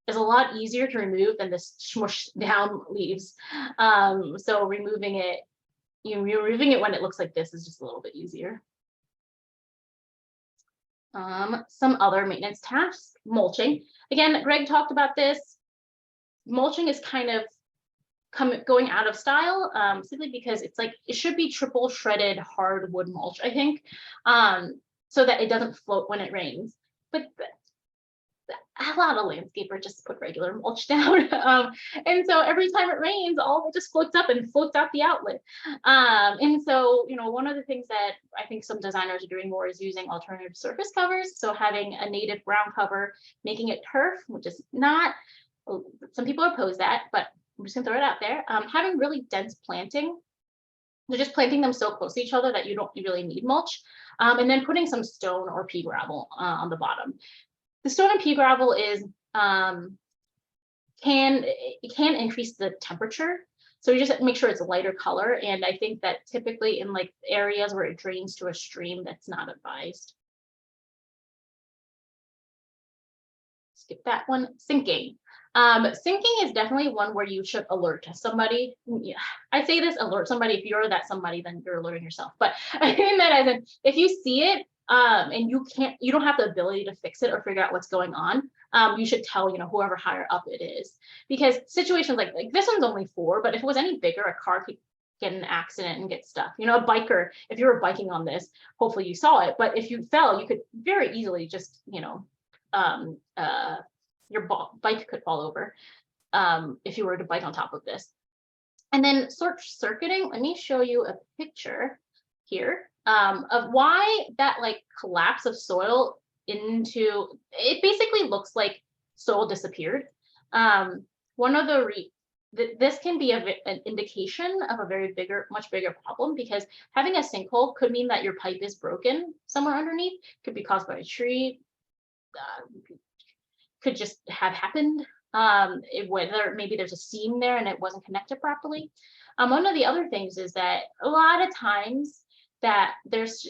is a lot easier to remove than this smush down leaves. So removing it when it looks like this is just a little bit easier. Some other maintenance tasks, mulching. Again, Greg talked about this. Mulching is kind of going out of style, simply because it's like, it should be triple shredded hardwood mulch, I think. So that it doesn't float when it rains. But a lot of landscapers just put regular mulch down. And so every time it rains, all of it just floats up and floats out the outlet. And so, one of the things that I think some designers are doing more is using alternative surface covers. So having a native ground cover, making it turf, which is not, some people oppose that, but I'm just gonna throw it out there. Having really dense planting. They're just planting them so close to each other that you don't really need mulch. And then putting some stone or pea gravel on the bottom. The stone and pea gravel is can increase the temperature. So you just make sure it's a lighter color. And I think that typically in like areas where it drains to a stream, that's not advised. Skip that one. Sinking. Sinking is definitely one where you should alert somebody. Yeah, I say this, alert somebody. If you're that somebody, then you're alerting yourself. But I mean that as in, if you see it and you don't have the ability to fix it or figure out what's going on, you should tell whoever higher up it is, because situations like this one's only 4, but if it was any bigger, a car could get in an accident and get stuck. A biker, if you were biking on this, hopefully you saw it, but if you fell, you could very easily just your bike could fall over if you were to bike on top of this. And then circuiting, let me show you a picture here of why that collapse of soil into, it basically looks like soil disappeared. One of this can be an indication of a much bigger problem, because having a sinkhole could mean that your pipe is broken somewhere underneath. Could be caused by a tree. Could just have happened, whether maybe there's a seam there and it wasn't connected properly. One of the other things is that a lot of times that there's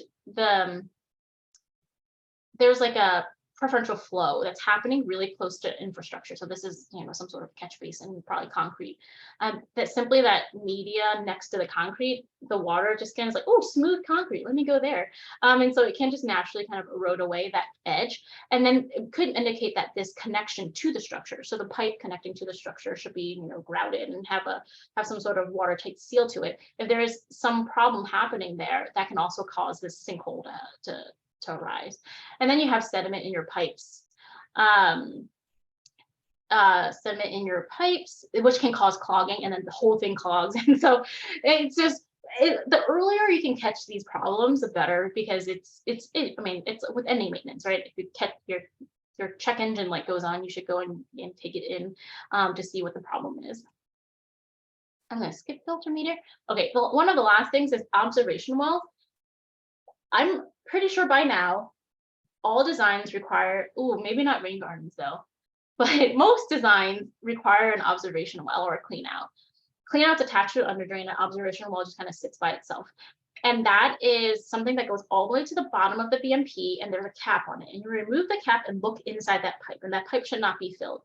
like a preferential flow that's happening really close to infrastructure. So this is, some sort of catch basin, probably concrete. That media next to the concrete, the water just kind of like, oh, smooth concrete, let me go there. And so it can just naturally kind of erode away that edge. And then it could indicate that this connection to the structure, so the pipe connecting to the structure should be, grouted and have some sort of watertight seal to it. If there is some problem happening there, that can also cause this sinkhole to arise. And then you have sediment in your pipes. Sediment in your pipes, which can cause clogging, and then the whole thing clogs. And so it's just, the earlier you can catch these problems, the better, because I mean, it's with any maintenance, right? If you catch your check engine light goes on, you should go and take it in to see what the problem is. I'm gonna skip filter meter. Okay, well, one of the last things is observation well. I'm pretty sure by now, all designs require, maybe not rain gardens though, but most designs require an observation well or a clean out. Clean out's attached to an under drain, an observation well just kind of sits by itself. And that is something that goes all the way to the bottom of the BMP, and there's a cap on it. And you remove the cap and look inside that pipe, and that pipe should not be filled.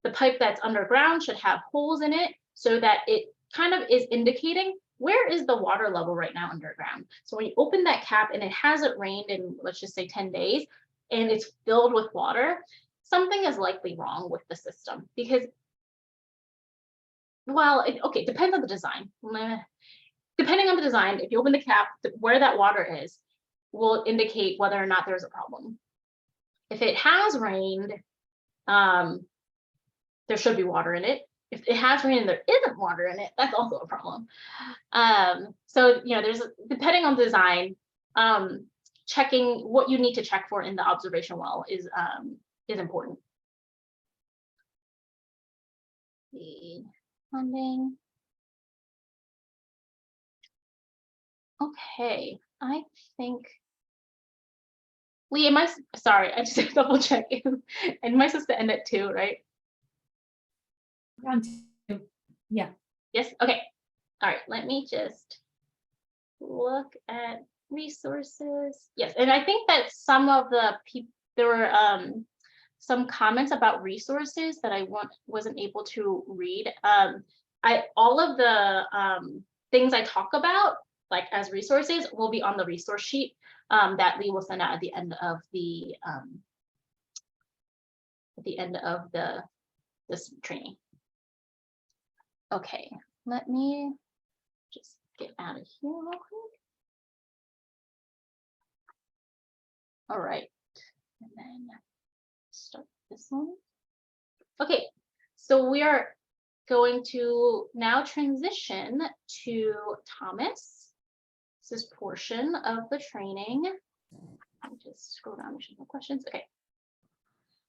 The pipe that's underground should have holes in it so that it kind of is indicating where is the water level right now underground. So when you open that cap and it hasn't rained in, let's just say 10 days, and it's filled with water, something is likely wrong with the system, because, well, okay, depends on the design. Depending on the design, if you open the cap, where that water is will indicate whether or not there's a problem. If it has rained, there should be water in it. If it has rained and there isn't water in it, that's also a problem. So, there's, depending on design, checking what you need to check for in the observation well is important. The funding. Okay, I think. Lee, sorry, I just double check. And am I supposed to end at 2, right? Round 2. Yeah. Yes. Okay. All right. Let me just look at resources. Yes, and I think that some of the people, there were some comments about resources that I wasn't able to read. All of the things I talk about, like as resources, will be on the resource sheet that Lee will send out at the end of this training. Okay, let me just get out of here real quick. All right, and then start this one. Okay, so we are going to now transition to Thomas's portion of the training. Let me just scroll down, make sure no questions. Okay,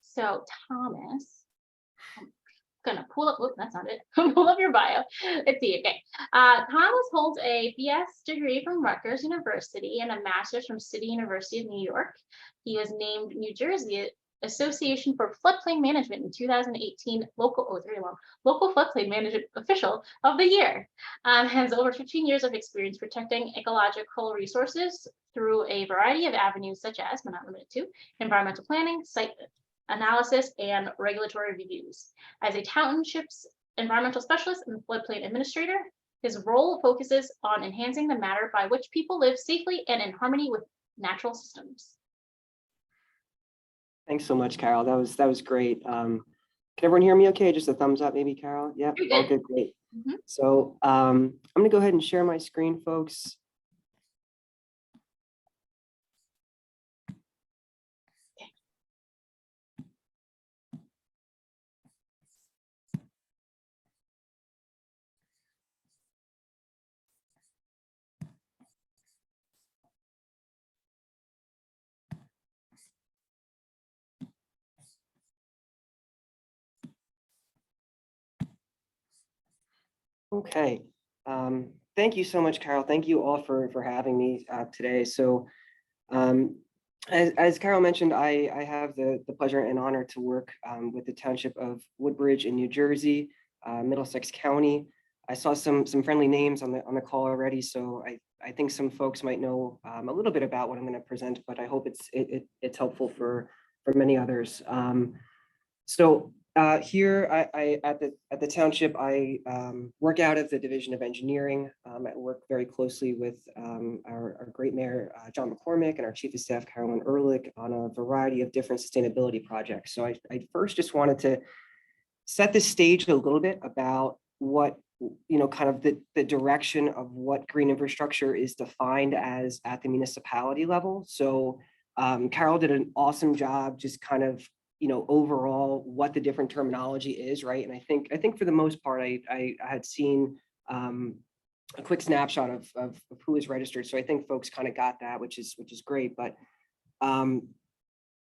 so Thomas, gonna pull up, that's not it. Pull up your bio. Let's see, okay. Thomas holds a BS degree from Rutgers University and a master's from City University of New York. He was named New Jersey Association for Floodplain Management in 2018 local floodplain management official of the year. Has over 15 years of experience protecting ecological resources through a variety of avenues, such as, but not limited to, environmental planning, site analysis, and regulatory reviews. As a township's environmental specialist and floodplain administrator, his role focuses on enhancing the manner by which people live safely and in harmony with natural systems. Thanks so much, Carol. That was great. Can everyone hear me okay? Just a thumbs up, maybe, Carol? Yep. All good, great. Mm-hmm. So I'm going to go ahead and share my screen, folks. Okay. Thank you so much, Carol. Thank you all for having me today. So as Carol mentioned, I have the pleasure and honor to work with the Township of Woodbridge in New Jersey, Middlesex County. I saw some friendly names on the call already, so I think some folks might know a little bit about what I'm going to present, but I hope it's helpful for many others. So here at the township, I work out of the Division of Engineering. I work very closely with our great mayor, John McCormick, and our chief of staff, Carolyn Ehrlich, on a variety of different sustainability projects. So I first just wanted to set the stage a little bit about what, kind of the direction of what green infrastructure is defined as at the municipality level. So Carol did an awesome job just kind of overall what the different terminology is, right? And I think for the most part, I had seen a quick snapshot of who is registered. So I think folks kind of got that, which is great. But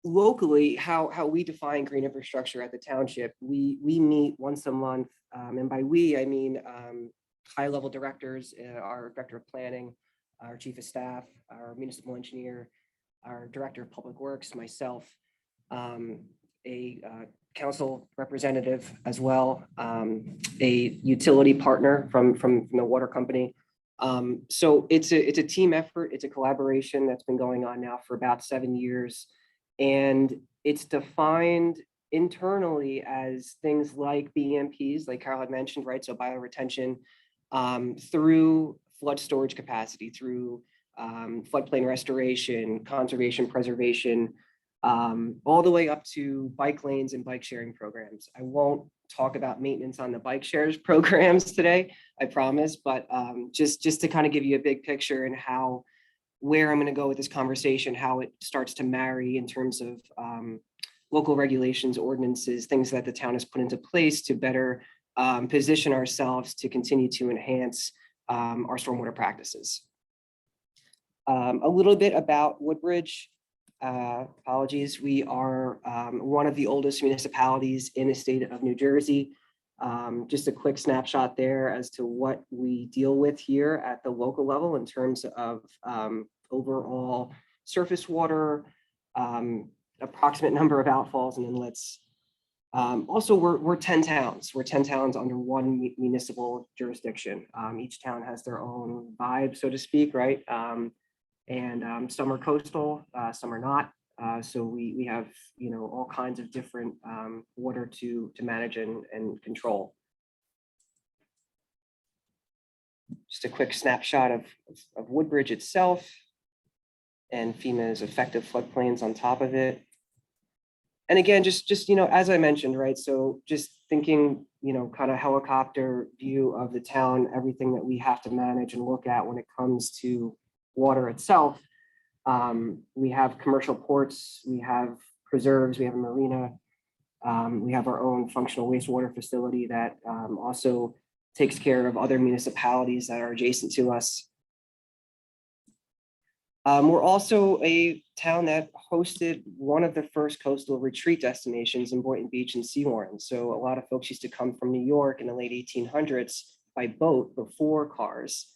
locally, how we define green infrastructure at the township, we meet once a month, and by we I mean high-level directors, our director of planning, our chief of staff, our municipal engineer, our director of public works, myself, a council representative as well, a utility partner from the water company. So it's a team effort. It's a collaboration that's been going on now for about 7 years. And it's defined internally as things like BMPs, like Carol had mentioned, right? So bioretention, through flood storage capacity, through floodplain restoration, conservation, preservation, all the way up to bike lanes and bike sharing programs. I won't talk about maintenance on the bike shares programs today, I promise, but just to kind of give you a big picture and where I'm going to go with this conversation, how it starts to marry in terms of local regulations, ordinances, things that the town has put into place to better position ourselves to continue to enhance our stormwater practices. A little bit about Woodbridge. Apologies, we are one of the oldest municipalities in the state of New Jersey. Just a quick snapshot there as to what we deal with here at the local level in terms of overall surface water, approximate number of outfalls and inlets. Also, we're 10 towns. We're 10 towns under one municipal jurisdiction. Each town has their own vibe, so to speak, right? And some are coastal, some are not. So we have, all kinds of different water to manage and control. Just a quick snapshot of Woodbridge itself and FEMA's effective floodplains on top of it. And again, just as I mentioned, right? So just thinking, kind of helicopter view of the town, everything that we have to manage and look at when it comes to water itself. We have commercial ports, we have preserves, we have a marina, we have our own functional wastewater facility that also takes care of other municipalities that are adjacent to us. We're also a town that hosted one of the first coastal retreat destinations in Boynton Beach and Seawarren. So a lot of folks used to come from New York in the late 1800s by boat before cars.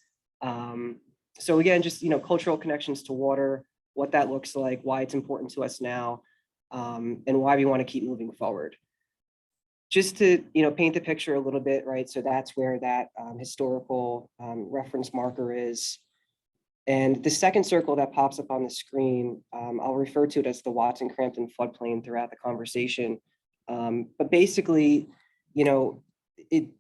So again, just, cultural connections to water, what that looks like, why it's important to us now, and why we want to keep moving forward. Just to, paint the picture a little bit, right? So that's where that historical reference marker is. And the second circle that pops up on the screen, I'll refer to it as the Watson-Crampton floodplain throughout the conversation. But basically,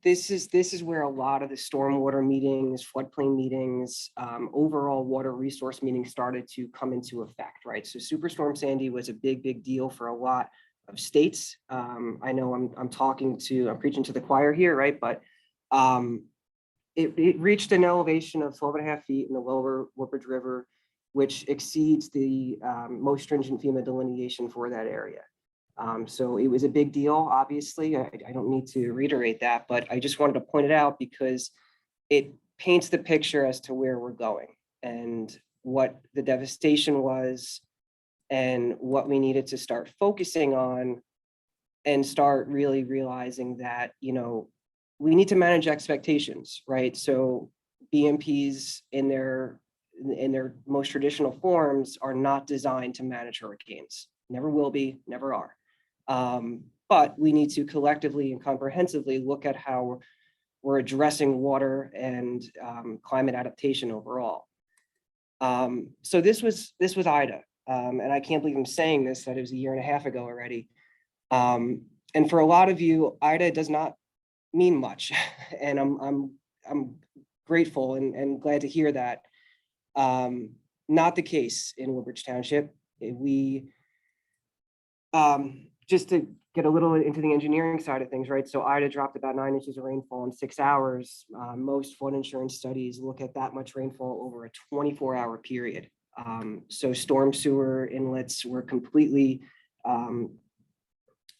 this is where a lot of the stormwater meetings, floodplain meetings, overall water resource meetings started to come into effect, right? So Superstorm Sandy was a big deal for a lot of states. I know I'm preaching to the choir here, right? But it reached an elevation of 12.5 feet in the lower Woodbridge River, which exceeds the most stringent FEMA delineation for that area. So it was a big deal, obviously. I don't need to reiterate that, but I just wanted to point it out because it paints the picture as to where we're going and what the devastation was and what we needed to start focusing on and start really realizing that, we need to manage expectations, right? So BMPs in their most traditional forms are not designed to manage hurricanes. Never will be, never are. But we need to collectively and comprehensively look at how we're addressing water and climate adaptation overall. So this was Ida, and I can't believe I'm saying this, that it was a year and a half ago already. And for a lot of you, Ida does not mean much, and I'm grateful and glad to hear that. Not the case in Woodbridge Township. We just to get a little into the engineering side of things, right? So Ida dropped about 9 inches of rainfall in 6 hours. Most flood insurance studies look at that much rainfall over a 24-hour period. So storm sewer inlets were completely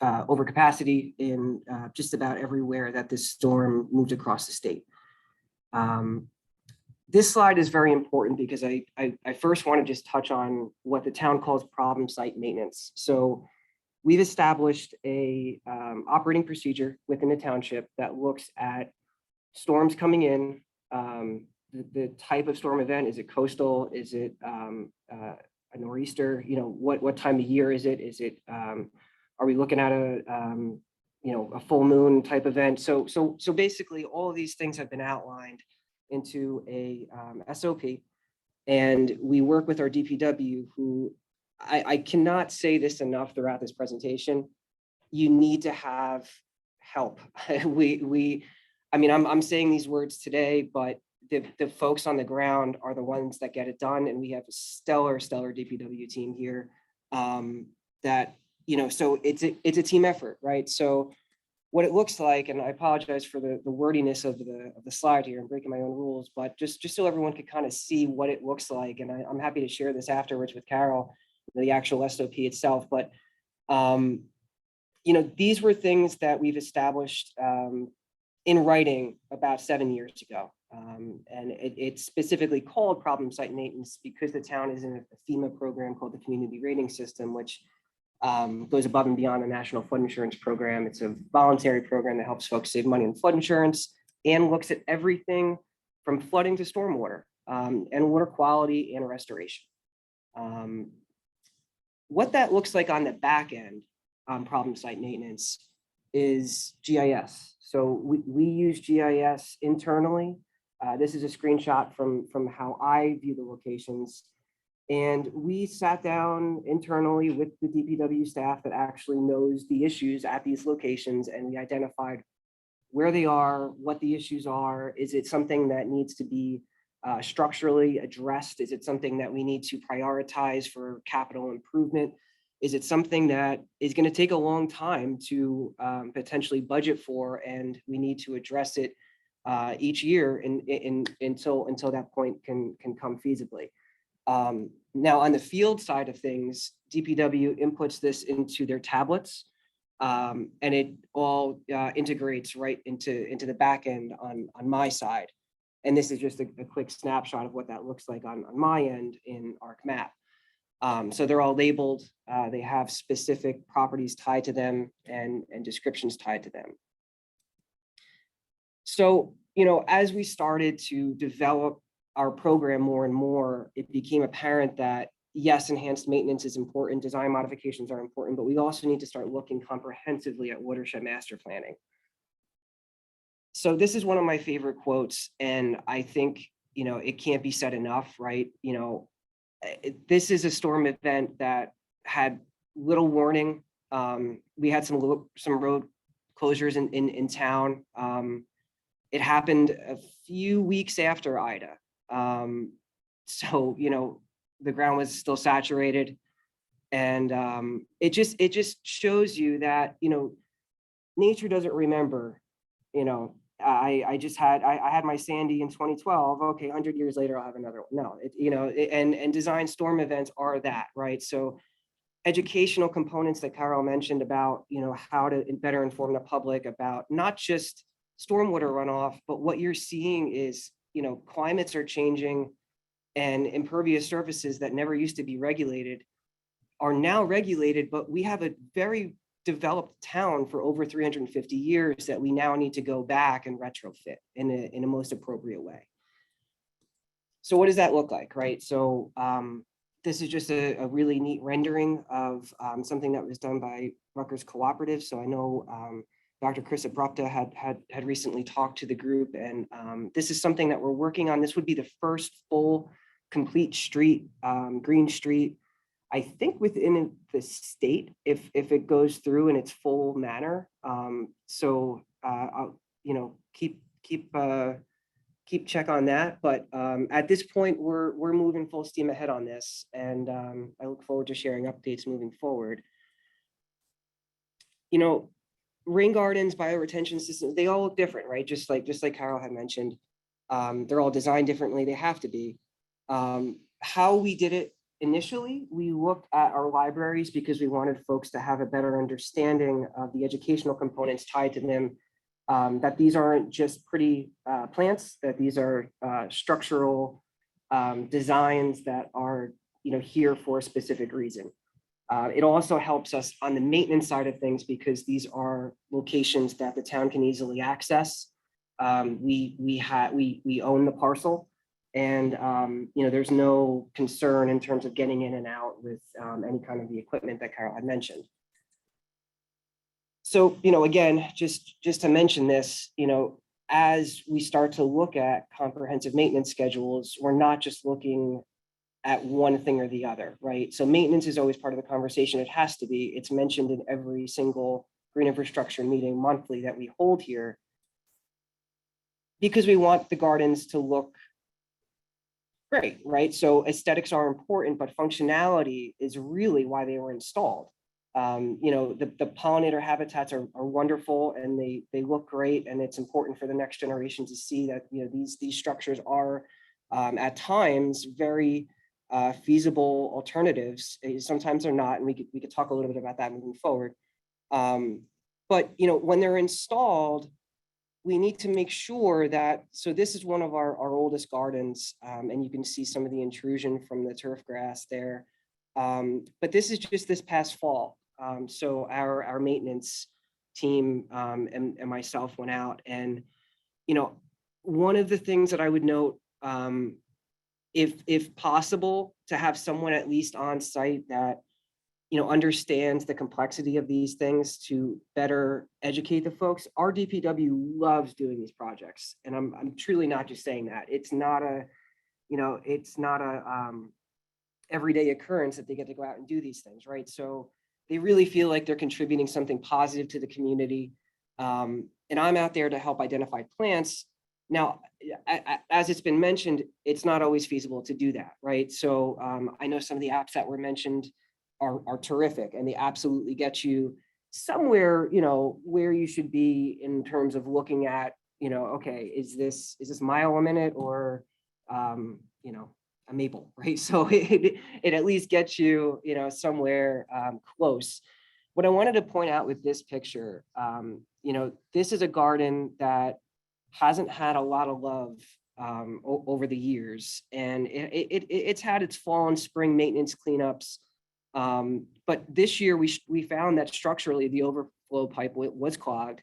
over capacity in just about everywhere that this storm moved across the state. This slide is very important because I first want to just touch on what the town calls problem site maintenance. So we've established a operating procedure within the township that looks at storms coming in, the type of storm event. Is it coastal? Is it a nor'easter? You know, what time of year is it? Is it are we looking at a a full moon type event? So basically all of these things have been outlined into a SOP, and we work with our DPW, who I cannot say this enough throughout this presentation. You need to have help. I mean, I'm saying these words today, but the folks on the ground are the ones that get it done. And we have a stellar DPW team here that, so it's a team effort, right? So what it looks like, and I apologize for the wordiness of the slide here and breaking my own rules, but just so everyone could kind of see what it looks like. And I'm happy to share this afterwards with Carol, the actual SOP itself. But, these were things that we've established in writing about 7 years ago. And it's specifically called problem site maintenance because the town is in a FEMA program called the Community Rating System, which goes above and beyond the National Flood Insurance Program. It's a voluntary program that helps folks save money on flood insurance and looks at everything from flooding to stormwater and water quality and restoration. What that looks like on the back end on problem site maintenance is GIS. So we use GIS internally. This is a screenshot from how I view the locations. And we sat down internally with the DPW staff that actually knows the issues at these locations, and we identified where they are, what the issues are. Is it something that needs to be structurally addressed? Is it something that we need to prioritize for capital improvement? Is it something that is going to take a long time to potentially budget for, and we need to address it each year until that point can come feasibly? Now, on the field side of things, DPW inputs this into their tablets, and it all integrates right into the back end on my side. And this is just a quick snapshot of what that looks like on my end in ArcMap. So they're all labeled. They have specific properties tied to them and descriptions tied to them. So, as we started to develop our program more and more, it became apparent that yes, enhanced maintenance is important, design modifications are important, but we also need to start looking comprehensively at watershed master planning. So this is one of my favorite quotes, and I think, it can't be said enough, right? This is a storm event that had little warning. We had some road closures in town. It happened a few weeks after Ida. So, the ground was still saturated, and it just shows you that, nature doesn't remember. I had my Sandy in 2012. Okay, 100 years later, I'll have another one. No, and design storm events are that, right? So educational components that Carol mentioned about, how to better inform the public about not just stormwater runoff, but what you're seeing is, climates are changing, and impervious surfaces that never used to be regulated are now regulated, but we have a very developed town for over 350 years that we now need to go back and retrofit in a most appropriate way. So what does that look like, right? So this is just a really neat rendering of something that was done by Rutgers Cooperative. So I know Dr. Chris Abrupta had recently talked to the group, and this is something that we're working on. This would be the first full complete street, green street, I think within the state, if it goes through in its full manner. So I'll, keep check on that. But at this point, we're moving full steam ahead on this, and I look forward to sharing updates moving forward. Rain gardens, bioretention systems, they all look different, right? Just like Carol had mentioned, they're all designed differently. They have to be. How we did it initially, we looked at our libraries because we wanted folks to have a better understanding of the educational components tied to them that these aren't just pretty plants, that these are structural designs that are, here for a specific reason. It also helps us on the maintenance side of things because these are locations that the town can easily access. We own the parcel, and there's no concern in terms of getting in and out with any kind of the equipment that Carol had mentioned. So, again, just to mention this, as we start to look at comprehensive maintenance schedules, we're not just looking at one thing or the other, right? So maintenance is always part of the conversation. It has to be. It's mentioned in every single green infrastructure meeting monthly that we hold here, because we want the gardens to look great, right? So aesthetics are important, but functionality is really why they were installed. The pollinator habitats are wonderful, and they look great, and it's important for the next generation to see that these structures are at times very feasible alternatives. Sometimes they're not, and we could talk a little bit about that moving forward. But when they're installed, we need to make sure that, so this is one of our oldest gardens, and you can see some of the intrusion from the turf grass there. But this is just this past fall. So our maintenance team and myself went out, and one of the things that I would note, if possible, to have someone at least on site that understands the complexity of these things to better educate the folks. Our DPW loves doing these projects, and I'm truly not just saying that. It's not a everyday occurrence that they get to go out and do these things, right? So they really feel like they're contributing something positive to the community. And I'm out there to help identify plants. Now, as it's been mentioned, it's not always feasible to do that, right? So I know some of the apps that were mentioned are terrific, and they absolutely get you somewhere, where you should be in terms of looking at, okay, is this mile a minute or, a maple, right? So it at least gets you, somewhere close. What I wanted to point out with this picture, this is a garden that hasn't had a lot of love over the years, and it's had its fall and spring maintenance cleanups. But this year we found that structurally the overflow pipe was clogged.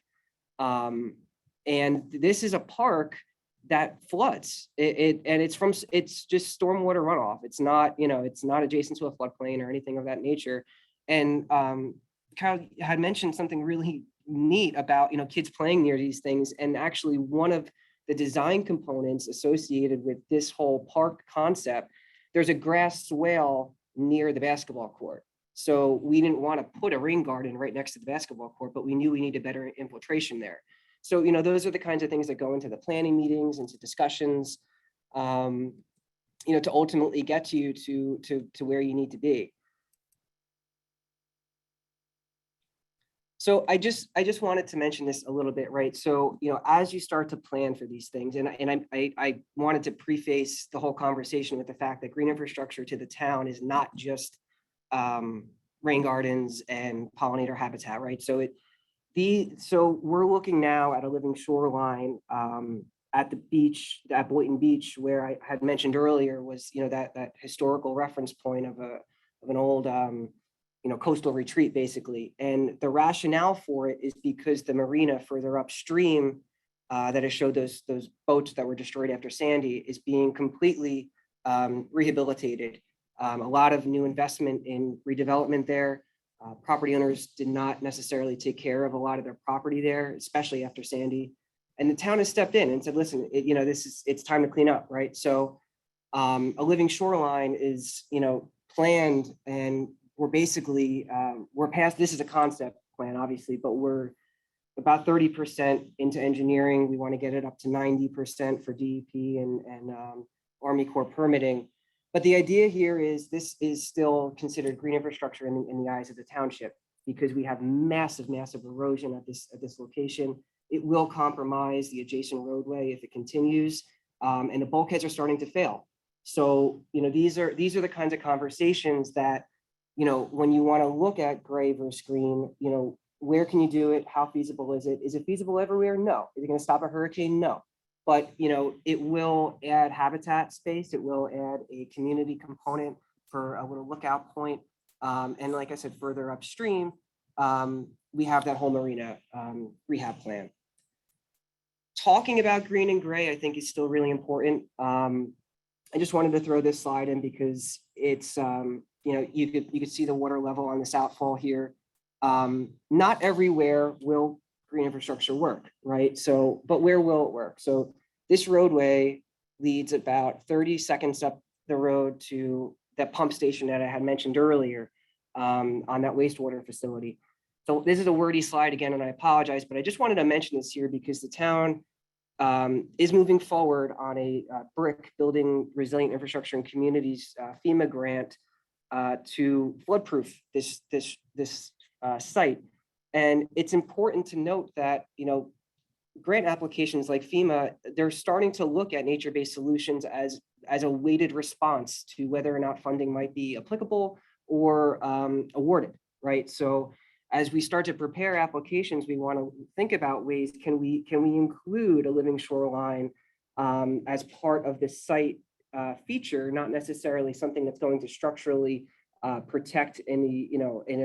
And this is a park that floods. And it's just stormwater runoff. It's not, it's not adjacent to a floodplain or anything of that nature. And Kyle had mentioned something really neat about, kids playing near these things. And actually one of the design components associated with this whole park concept, there's a grass swale near the basketball court. So we didn't want to put a rain garden right next to the basketball court, but we knew we needed better infiltration there. So, those are the kinds of things that go into the planning meetings, into discussions, to ultimately get you to where you need to be. So I just wanted to mention this a little bit, right? So, as you start to plan for these things, and I wanted to preface the whole conversation with the fact that green infrastructure to the town is not just rain gardens and pollinator habitat, right? So we're looking now at a living shoreline at the beach, at Boynton Beach, where I had mentioned earlier was, that historical reference point of an old coastal retreat, basically. And the rationale for it is because the marina further upstream that I showed those boats that were destroyed after Sandy is being completely rehabilitated. A lot of new investment in redevelopment there. Property owners did not necessarily take care of a lot of their property there, especially after Sandy. And the town has stepped in and said, listen, it's time to clean up, right? So a living shoreline is, planned, and we're basically, we're past, this is a concept plan, obviously, but we're about 30% into engineering. We want to get it up to 90% for DEP and Army Corps permitting. But the idea here is this is still considered green infrastructure in the eyes of the township, because we have massive erosion at this location. It will compromise the adjacent roadway if it continues, and the bulkheads are starting to fail. So, these are the kinds of conversations that, when you want to look at gray versus green, Where can you do it? How feasible is it? Is it feasible everywhere? No. Is it going to stop a hurricane? No. But, you know, it will add habitat space. It will add a community component for a little lookout point. And like I said, further upstream, we have that whole marina rehab plan. Talking about green and gray, I think is still really important. I just wanted to throw this slide in because it's, you know, you could see the water level on this outfall here. Not everywhere will green infrastructure work, right? So, but where will it work? So this roadway leads about 30 seconds up the road to that pump station that I had mentioned earlier on that wastewater facility. So this is a wordy slide again, and I apologize, but I just wanted to mention this here because the town is moving forward on a BRIC, Building Resilient Infrastructure and Communities FEMA grant to floodproof this site. And it's important to note that, you know, grant applications like FEMA, they're starting to look at nature-based solutions as a weighted response to whether or not funding might be applicable or awarded, right? So as we start to prepare applications, we want to think about ways, can we include a living shoreline as part of the site feature, not necessarily something that's going to structurally protect any, you know, in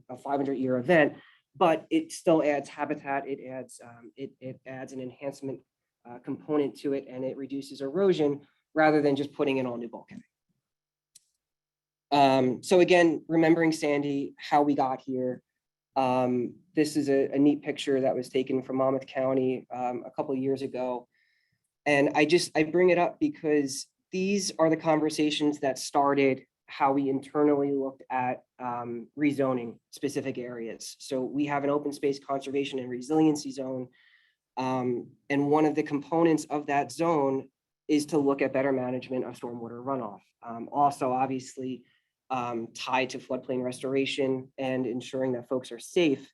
a 500-year event, but it still adds habitat. It adds an enhancement component to it, and it reduces erosion rather than just putting in all new bulkheading. So again, remembering Sandy, how we got here. This is a neat picture that was taken from Monmouth County a couple of years ago. And I bring it up because these are the conversations that started how we internally looked at rezoning specific areas. So we have an open space conservation and resiliency zone. And one of the components of that zone is to look at better management of stormwater runoff. Also, obviously, tied to floodplain restoration and ensuring that folks are safe.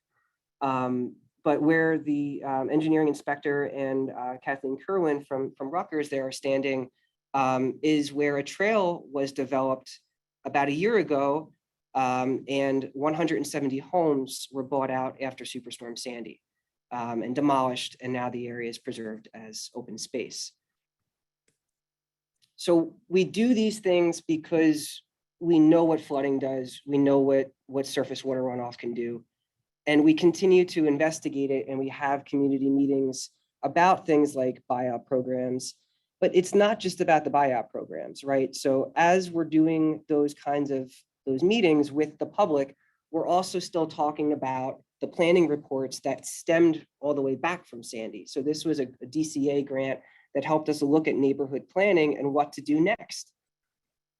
But where the engineering inspector and Kathleen Kerwin from Rutgers there are standing is where a trail was developed about a year ago, and 170 homes were bought out after Superstorm Sandy and demolished, and now the area is preserved as open space. So we do these things because we know what flooding does, we know what surface water runoff can do, and we continue to investigate it, and we have community meetings about things like buyout programs. But it's not just about the buyout programs, right? So as we're doing those meetings with the public, we're also still talking about the planning reports that stemmed all the way back from Sandy. So this was a DCA grant that helped us look at neighborhood planning and what to do next.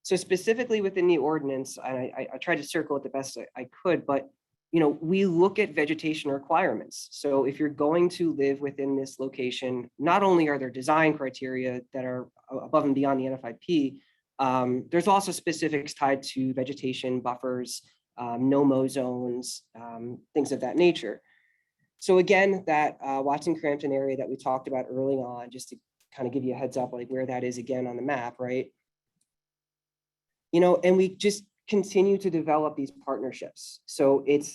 So specifically within the ordinance, and I tried to circle it the best I could, but you know, we look at vegetation requirements. So if you're going to live within this location, not only are there design criteria that are above and beyond the NFIP, there's also specifics tied to vegetation buffers, no-mow zones, things of that nature. So again, that Watson-Crampton area that we talked about early on, just to kind of give you a heads up, like where that is again on the map, right? You know, and we just continue to develop these partnerships. So it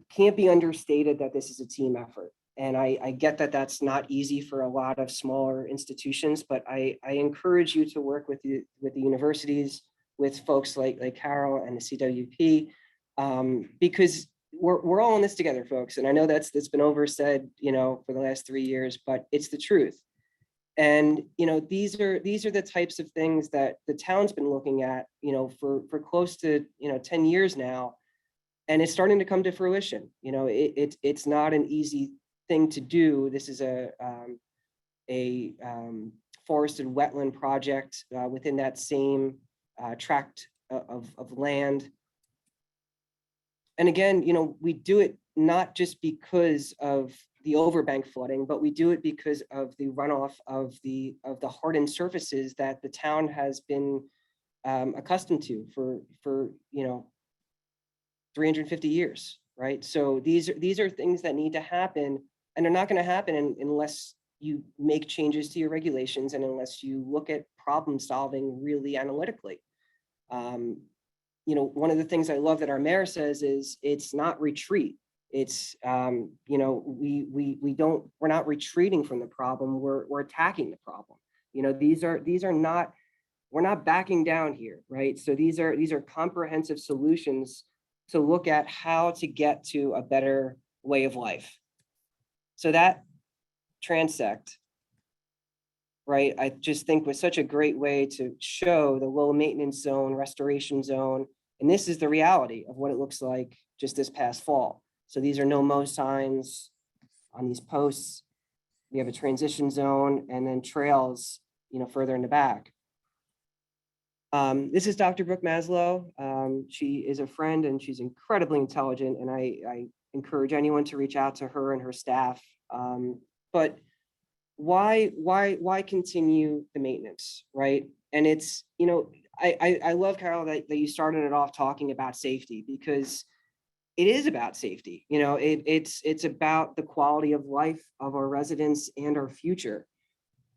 can't be understated that this is a team effort. And I get that that's not easy for a lot of smaller institutions, but I encourage you to work with the universities, with folks like Carol and the CWP, because we're all in this together, folks. And I know that's been oversaid, you know, for the last 3 years, but it's the truth. And, you know, these are the types of things that the town's been looking at, you know, for close to, 10 years now, and it's starting to come to fruition. You know, it's not an easy thing to do. This is a forested wetland project within that same tract of land. And again, you know, we do it not just because of the overbank flooding, but we do it because of the runoff of the hardened surfaces that the town has been accustomed to for 350 years, right? So these are things that need to happen, and they're not going to happen unless you make changes to your regulations and unless you look at problem solving really analytically. one of the things I love that our mayor says is it's not retreat. It's, we're not retreating from the problem. We're attacking the problem. These are not, we're not backing down here, right? So these are comprehensive solutions to look at how to get to a better way of life. So that transect, right, I just think was such a great way to show the low maintenance zone, restoration zone. And this is the reality of what it looks like just this past fall. So these are no mow signs on these posts. We have a transition zone and then trails, further in the back. This is Dr. Brooke Maslow. She is a friend and she's incredibly intelligent, and I encourage anyone to reach out to her and her staff. But why continue the maintenance, right? And it's, I love, Carol, that you started it off talking about safety, because it is about safety. It's about the quality of life of our residents and our future.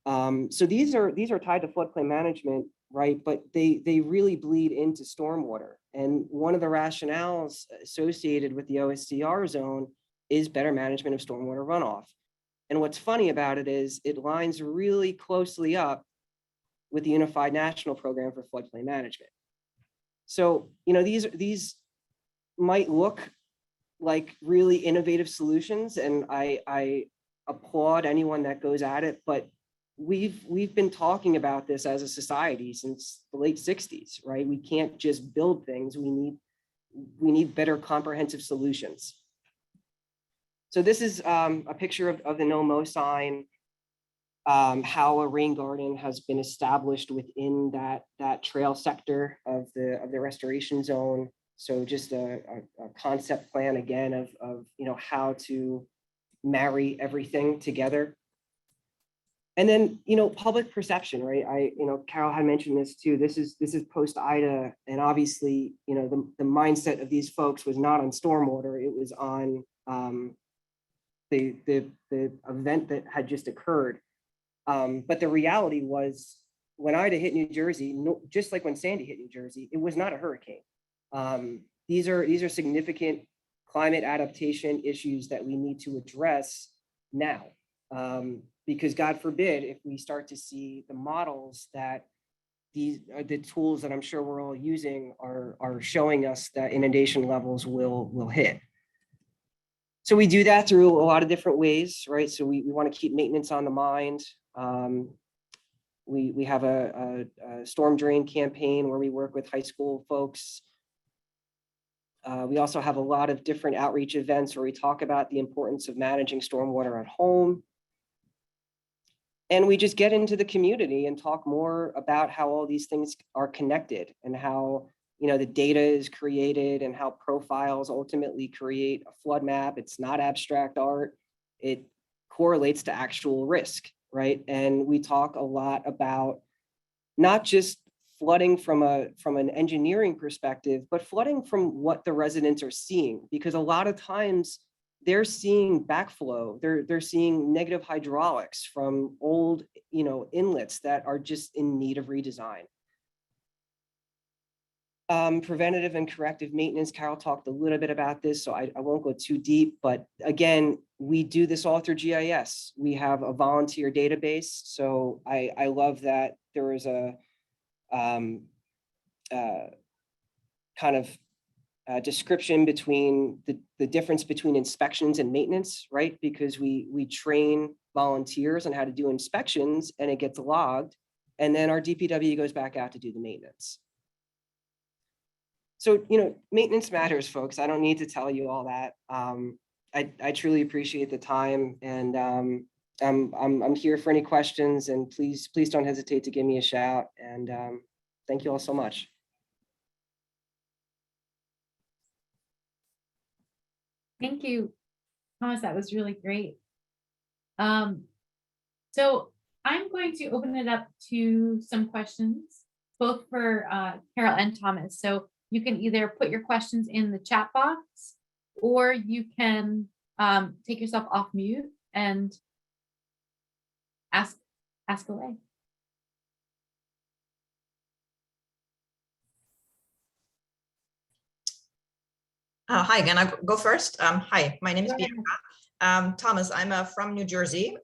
So these are tied to floodplain management, right? But they really bleed into stormwater. And one of the rationales associated with the OSDR zone is better management of stormwater runoff. And what's funny about it is it lines really closely up with the Unified National Program for Floodplain Management. So, these might look like really innovative solutions, and I applaud anyone that goes at it, but we've been talking about this as a society since the late 60s, right? We can't just build things. We need better comprehensive solutions. So this is a picture of the no mow sign, how a rain garden has been established within that trail sector of the restoration zone. So just a concept plan again of how to marry everything together. And then public perception, right? Carol had mentioned this too. This is post Ida, and obviously the mindset of these folks was not on stormwater. It was on the event that had just occurred. But the reality was, when Ida hit New Jersey, just like when Sandy hit New Jersey, it was not a hurricane. These are significant climate adaptation issues that we need to address now. Because God forbid, if we start to see the models that the tools that I'm sure we're all using are showing us that inundation levels will hit. So we do that through a lot of different ways, right? So we want to keep maintenance on the mind. We have a storm drain campaign where we work with high school folks. We also have a lot of different outreach events where we talk about the importance of managing stormwater at home. And we just get into the community and talk more about how all these things are connected, and how the data is created, and how profiles ultimately create a flood map. It's not abstract art. It correlates to actual risk, right? And we talk a lot about not just flooding from an engineering perspective, but flooding from what the residents are seeing, because a lot of times they're seeing backflow, they're seeing negative hydraulics from old inlets that are just in need of redesign. Preventative and corrective maintenance, Carol talked a little bit about this, so I won't go too deep, but again, we do this all through GIS. We have a volunteer database, so I love that there is a kind of description between the difference between inspections and maintenance, right? Because we train volunteers on how to do inspections, and it gets logged, and then our DPW goes back out to do the maintenance. So, maintenance matters, folks. I don't need to tell you all that. I truly appreciate the time, and I'm here for any questions, and please don't hesitate to give me a shout. And thank you all so much. Thank you, Thomas. That was really great. So I'm going to open it up to some questions, both for Carol and Thomas. So you can either put your questions in the chat box, or you can take yourself off mute and ask away. Hi again, I'll go first. Hi, my name is Bianca. Thomas, I'm from New Jersey.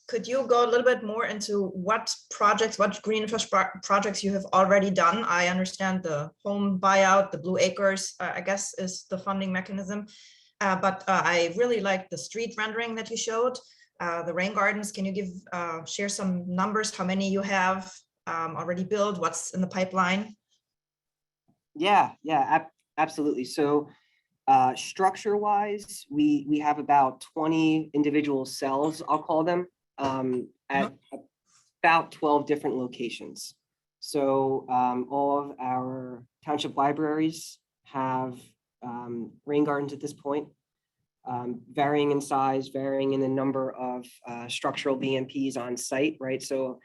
Could you go a little bit more into what projects, what green infrastructure projects you have already done? I understand the home buyout, the Blue Acres, I guess is the funding mechanism. But I really like the street rendering that you showed, the rain gardens. Can you share some numbers, how many you have already built, what's in the pipeline? Yeah, absolutely. So structure wise, we have about 20 individual cells, I'll call them, at about 12 different locations. So all of our township libraries have rain gardens at this point, varying in size, varying in the number of structural BMPs on site, right? So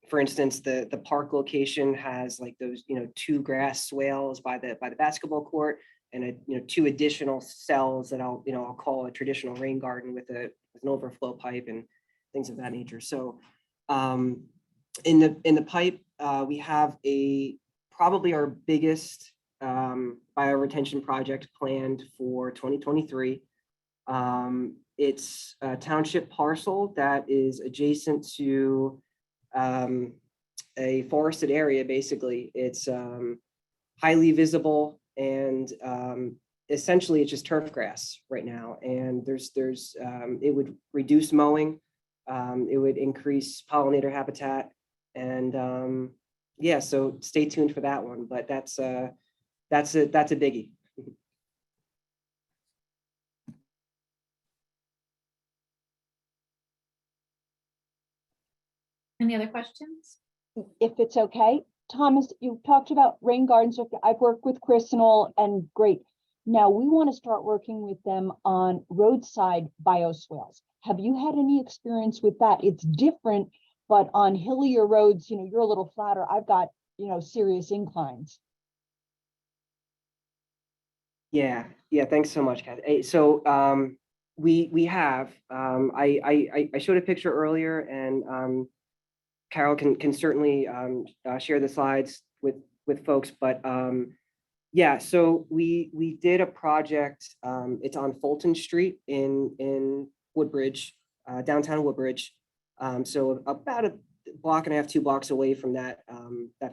for instance, the park location has like those, 2 grass swales by the basketball court, and 2 additional cells that I'll call a traditional rain garden with an overflow pipe and things of that nature. So in the pipe, we have probably our biggest bioretention project planned for 2023. It's a township parcel that is adjacent to a forested area. Basically, it's highly visible, and essentially it's just turf grass right now. And there's it would reduce mowing, it would increase pollinator habitat, and yeah, so stay tuned for that one. But that's a biggie. Any other questions? If it's okay, Thomas, you talked about rain gardens. I've worked with Crystal, and great. Now we want to start working with them on roadside bioswales. Have you had any experience with that? It's different, but on hillier roads, you're a little flatter. I've got, serious inclines. Yeah. Thanks so much, Kathy. So we have. I showed a picture earlier, and Carol can certainly share the slides with folks. But yeah, so we did a project. It's on Fulton Street in Woodbridge, downtown Woodbridge. So about a block and a half, 2 blocks away from that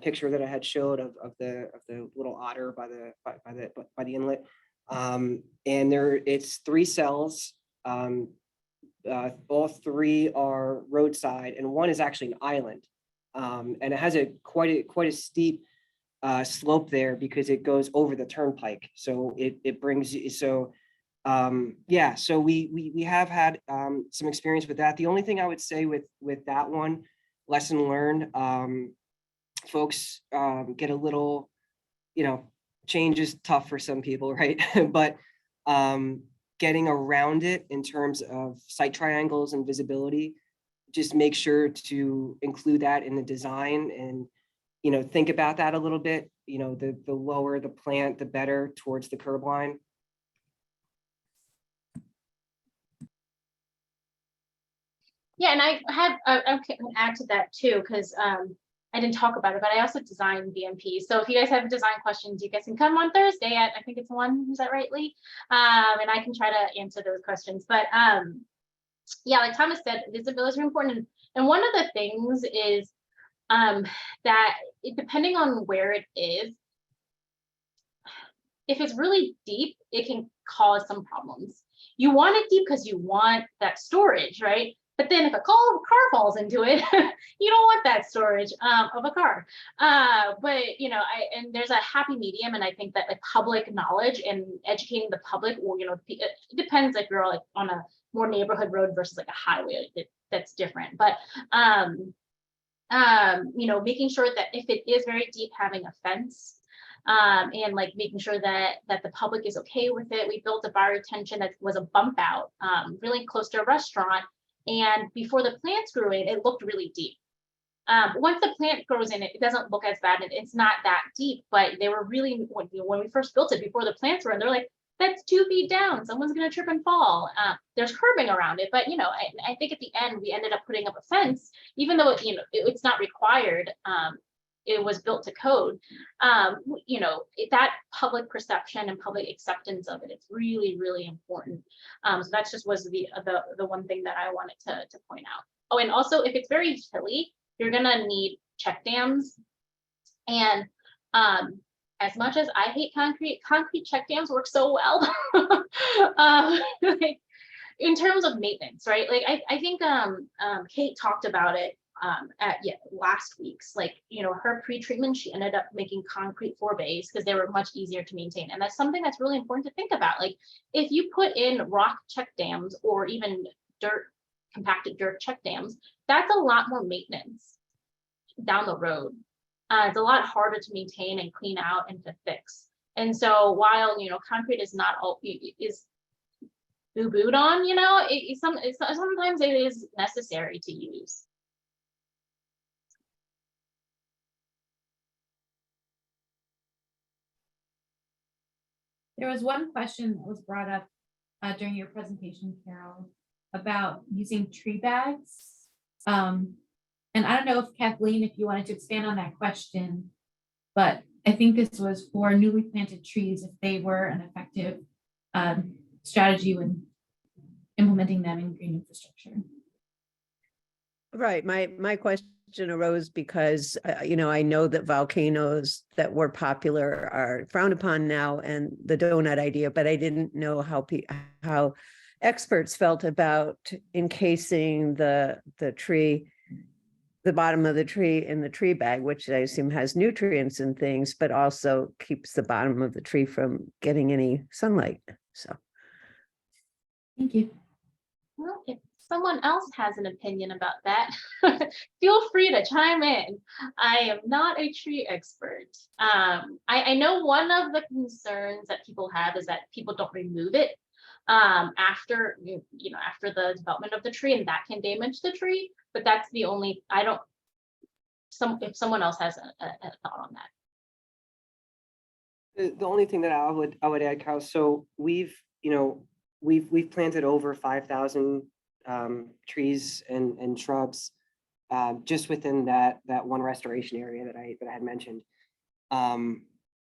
picture that I had showed of the little otter by the inlet. And it's 3 cells. All 3 are roadside, and 1 is actually an island. And it has quite a steep slope there because it goes over the turnpike. So it brings you yeah, so we have had some experience with that. The only thing I would say with that one, lesson learned, folks get a little, change is tough for some people, right? But getting around it in terms of sight triangles and visibility, just make sure to include that in the design, and think about that a little bit. The lower the plant, the better towards the curb line. Yeah, and I can add to that too, because I didn't talk about it, but I also designed BMP. So if you guys have design questions, you guys can come on Thursday at, I think it's 1, is that right, Lee? And I can try to answer those questions. But yeah, like Thomas said, visibility is important. And one of the things is that depending on where it is, if it's really deep, it can cause some problems. You want it deep because you want that storage, right? But then if a car falls into it, you don't want that storage of a car. But and there's a happy medium, and I think that like public knowledge and educating the public, or it depends if you're like on a more neighborhood road versus like a highway, that's different. But making sure that if it is very deep, having a fence. And like making sure that the public is okay with it. We built a bioretention that was a bump out, really close to a restaurant. And before the plants grew in, it looked really deep. Once the plant grows in, it doesn't look as bad. It's not that deep, but they were really, when we first built it, before the plants were in, they're like, that's 2 feet down. Someone's going to trip and fall. There's curbing around it. But, I think at the end, we ended up putting up a fence, even though, it's not required. it was built to code, you know, that public perception and public acceptance of it, it's really, really important. So that's just was the one thing that I wanted to point out. Oh, and also if it's very hilly, you're gonna need check dams. And as much as I hate concrete check dams work so well. Like, in terms of maintenance, right? Like I think Kate talked about it at last week's, like, you know, her pre-treatment, she ended up making concrete forebays because they were much easier to maintain. And that's something that's really important to think about. Like if you put in rock check dams or even compacted dirt check dams, that's a lot more maintenance down the road. It's a lot harder to maintain and clean out and to fix. And so while, you know, concrete is not all is boo-booed on, you know, sometimes it is necessary to use. There was one question that was brought up during your presentation, Carol, about using tree bags. And I don't know if Kathleen, if you wanted to expand on that question, but I think this was for newly planted trees, if they were an effective strategy when implementing them in green infrastructure. Right. My question arose because, you know, I know that volcanoes that were popular are frowned upon now, and the donut idea, but I didn't know how experts felt about encasing the tree, the bottom of the tree in the tree bag, which I assume has nutrients and things, but also keeps the bottom of the tree from getting any sunlight. So. Thank you. Well, if someone else has an opinion about that, feel free to chime in. I am not a tree expert. I know one of the concerns that people have is that people don't remove it after after the development of the tree, and that can damage the tree. But that's the only, if someone else has a thought on that. The only thing that I would add, Kyle, so we've planted over 5,000 trees and shrubs just within that one restoration area that I had mentioned.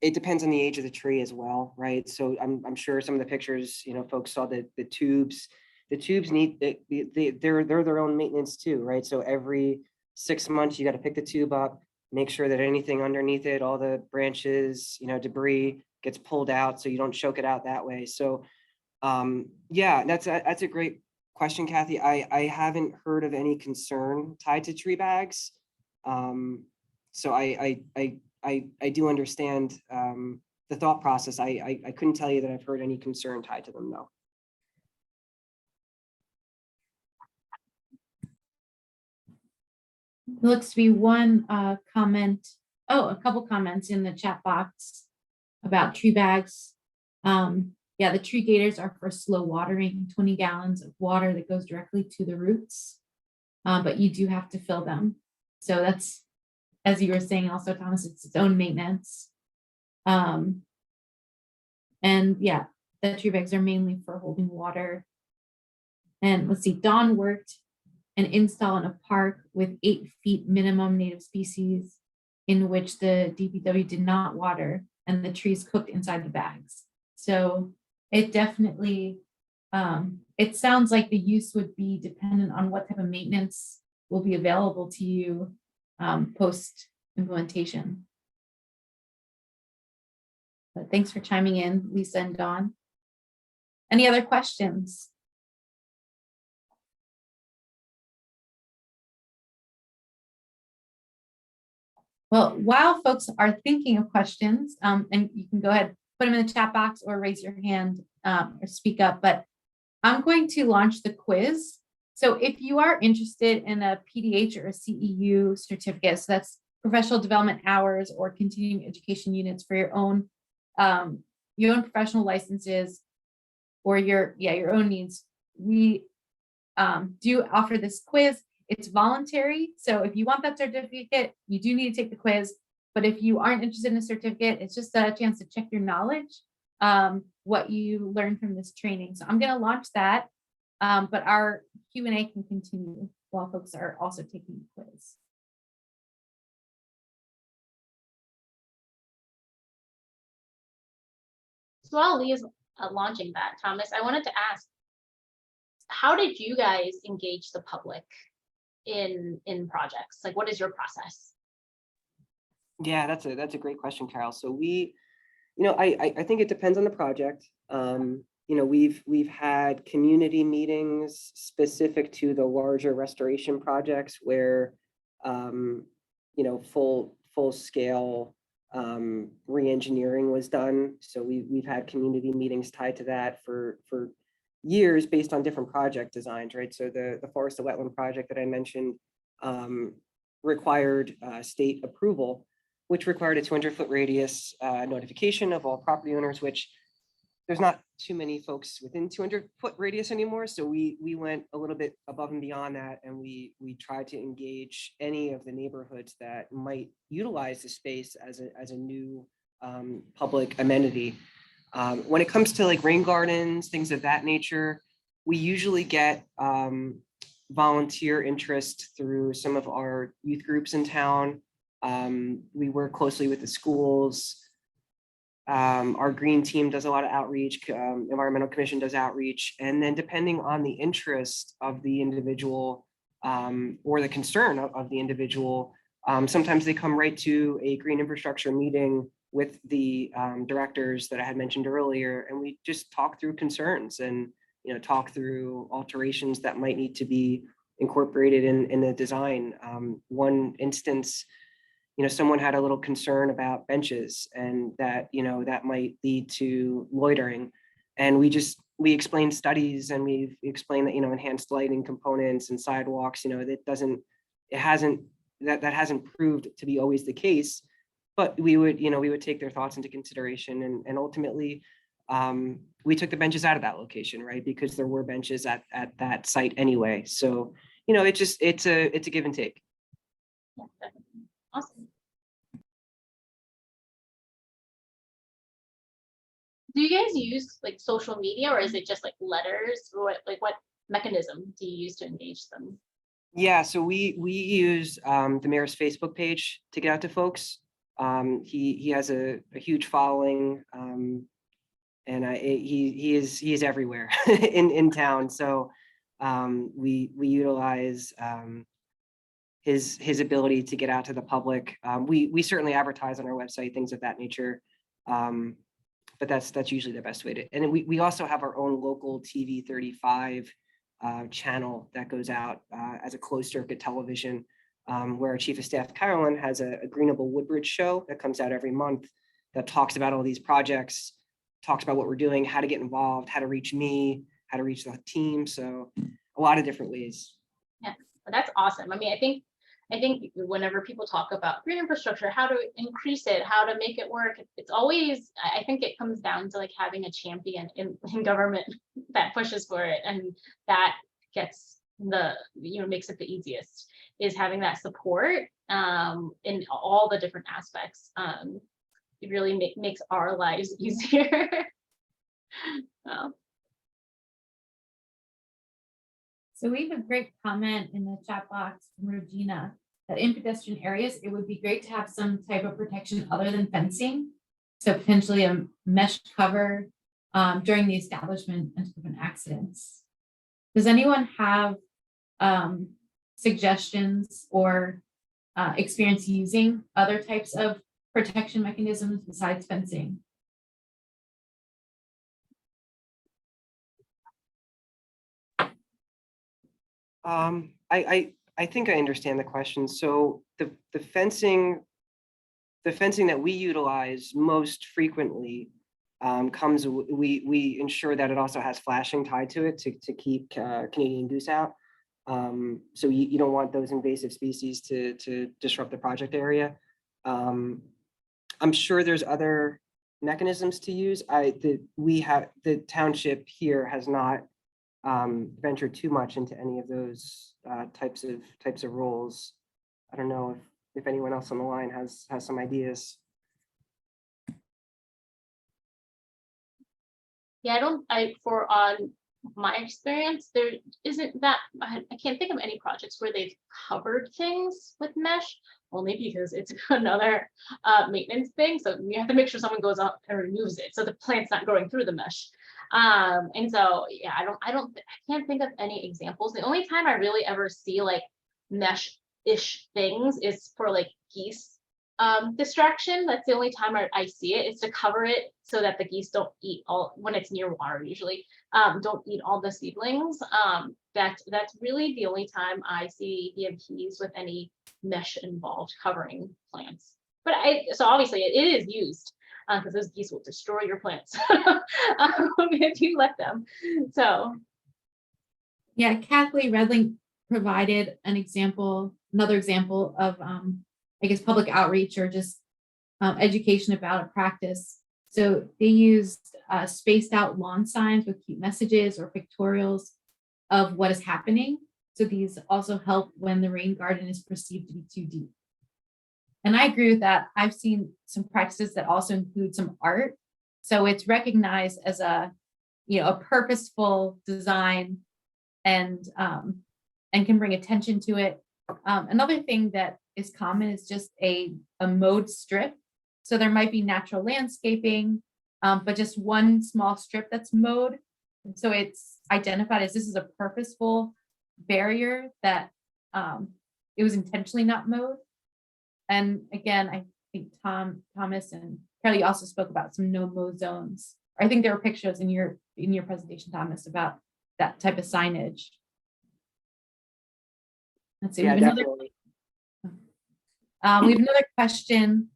It depends on the age of the tree as well, right? So I'm sure some of the pictures, you know, folks saw the tubes. The tubes need they're their own maintenance too, right? So every 6 months you got to pick the tube up, make sure that anything underneath it, all the branches, you know, debris gets pulled out so you don't choke it out that way. So yeah, that's a great question, Kathy. I haven't heard of any concern tied to tree bags. So I do understand the thought process. I couldn't tell you that I've heard any concern tied to them though. There looks to be one comment. Oh, a couple comments in the chat box about tree bags. Yeah, the tree gators are for slow watering, 20 gallons of water that goes directly to the roots, but you do have to fill them. So that's, as you were saying also, Thomas, it's its own maintenance. And yeah, the tree bags are mainly for holding water. And let's see, Dawn worked an install in a park with 8 feet minimum native species in which the DPW did not water, and the trees cooked inside the bags. So it definitely, it sounds like the use would be dependent on what type of maintenance will be available to you post implementation. But thanks for chiming in, Lisa and Dawn. Any other questions? Well, while folks are thinking of questions, and you can go ahead, put them in the chat box or raise your hand or speak up, but I'm going to launch the quiz. So if you are interested in a PDH or a CEU certificate, so that's professional development hours or continuing education units for your own professional licenses or your own needs, we do offer this quiz. It's voluntary. So if you want that certificate, you do need to take the quiz. But if you aren't interested in a certificate, it's just a chance to check your knowledge, what you learned from this training. So I'm going to launch that, but our Q&A can continue while folks are also taking the quiz. So while Lee is launching that, Thomas, I wanted to ask, how did you guys engage the public in projects? Like, what is your process? Yeah, that's a great question, Carol. So I think it depends on the project. We've had community meetings specific to the larger restoration projects where, full scale re-engineering was done. So we've had community meetings tied to that for years based on different project designs, right? So the forest to wetland project that I mentioned required state approval, which required a 200-foot radius notification of all property owners, which there's not too many folks within 200-foot radius anymore. So we went a little bit above and beyond that, and we tried to engage any of the neighborhoods that might utilize the space as a new public amenity. When it comes to like rain gardens, things of that nature, we usually get volunteer interest through some of our youth groups in town. We work closely with the schools. Our green team does a lot of outreach, environmental commission does outreach, and then depending on the interest of the individual or the concern of the individual, sometimes they come right to a green infrastructure meeting with the directors that I had mentioned earlier, and we just talk through concerns and talk through alterations that might need to be incorporated in the design. One instance, someone had a little concern about benches and that, that might lead to loitering. And we explained studies, and we've explained that, enhanced lighting components and sidewalks, that hasn't proved to be always the case, but we would take their thoughts into consideration. And ultimately, we took the benches out of that location, right? Because there were benches at that site anyway. So, it's a give and take. Yeah, definitely. Awesome. Do you guys use like social media, or is it just like letters? Or what mechanism do you use to engage them? Yeah, so we use the mayor's Facebook page to get out to folks. He has a huge following, and he is everywhere in town. So we utilize his ability to get out to the public. We certainly advertise on our website, things of that nature. But that's usually the best way to. And we also have our own local TV 35 channel that goes out as a closed circuit television, where our chief of staff Carolyn has a Greenable Woodbridge show that comes out every month that talks about all these projects, talks about what we're doing, how to get involved, how to reach me, how to reach the team. So a lot of different ways. Yeah, that's awesome. I mean, I think whenever people talk about green infrastructure, how to increase it, how to make it work, it's always, I think it comes down to like having a champion in government that pushes for it, and that gets makes it the easiest, is having that support in all the different aspects. It really makes our lives easier. So we have a great comment in the chat box from Regina that in pedestrian areas, it would be great to have some type of protection other than fencing. So potentially a mesh cover during the establishment and to prevent accidents. Does anyone have suggestions or experience using other types of protection mechanisms besides fencing? I think I understand the question. So the fencing that we utilize most frequently we ensure that it also has flashing tied to it to keep Canadian goose out. So you don't want those invasive species to disrupt the project area. I'm sure there's other mechanisms to use. The township here has not ventured too much into any of those types of roles. I don't know if anyone else on the line has some ideas. Yeah, for on my experience, there isn't that, I can't think of any projects where they've covered things with mesh, only because it's another maintenance thing. So you have to make sure someone goes up and removes it, so the plant's not going through the mesh. And so, yeah, I can't think of any examples. The only time I really ever see like mesh-ish things is for like geese distraction. That's the only time I see it, is to cover it so that the geese don't eat all, when it's near water usually, don't eat all the seedlings. That's really the only time I see BMPs with any mesh involved covering plants. But so obviously it is used, because those geese will destroy your plants if you let them. So Yeah, Kathleen Redling provided another example of, I guess, public outreach or just education about a practice. So they used spaced out lawn signs with cute messages or pictorials of what is happening. So these also help when the rain garden is perceived to be too deep. And I agree with that. I've seen some practices that also include some art. So it's recognized as a purposeful design and can bring attention to it. Another thing that is common is just a mowed strip. So there might be natural landscaping, but just one small strip that's mowed. And so it's identified as this is a purposeful barrier that it was intentionally not mowed. And again, I think Thomas and Kelly also spoke about some no-mow zones. I think there were pictures in your presentation, Thomas, about that type of signage. Let's see. Yeah, We have definitely. another question.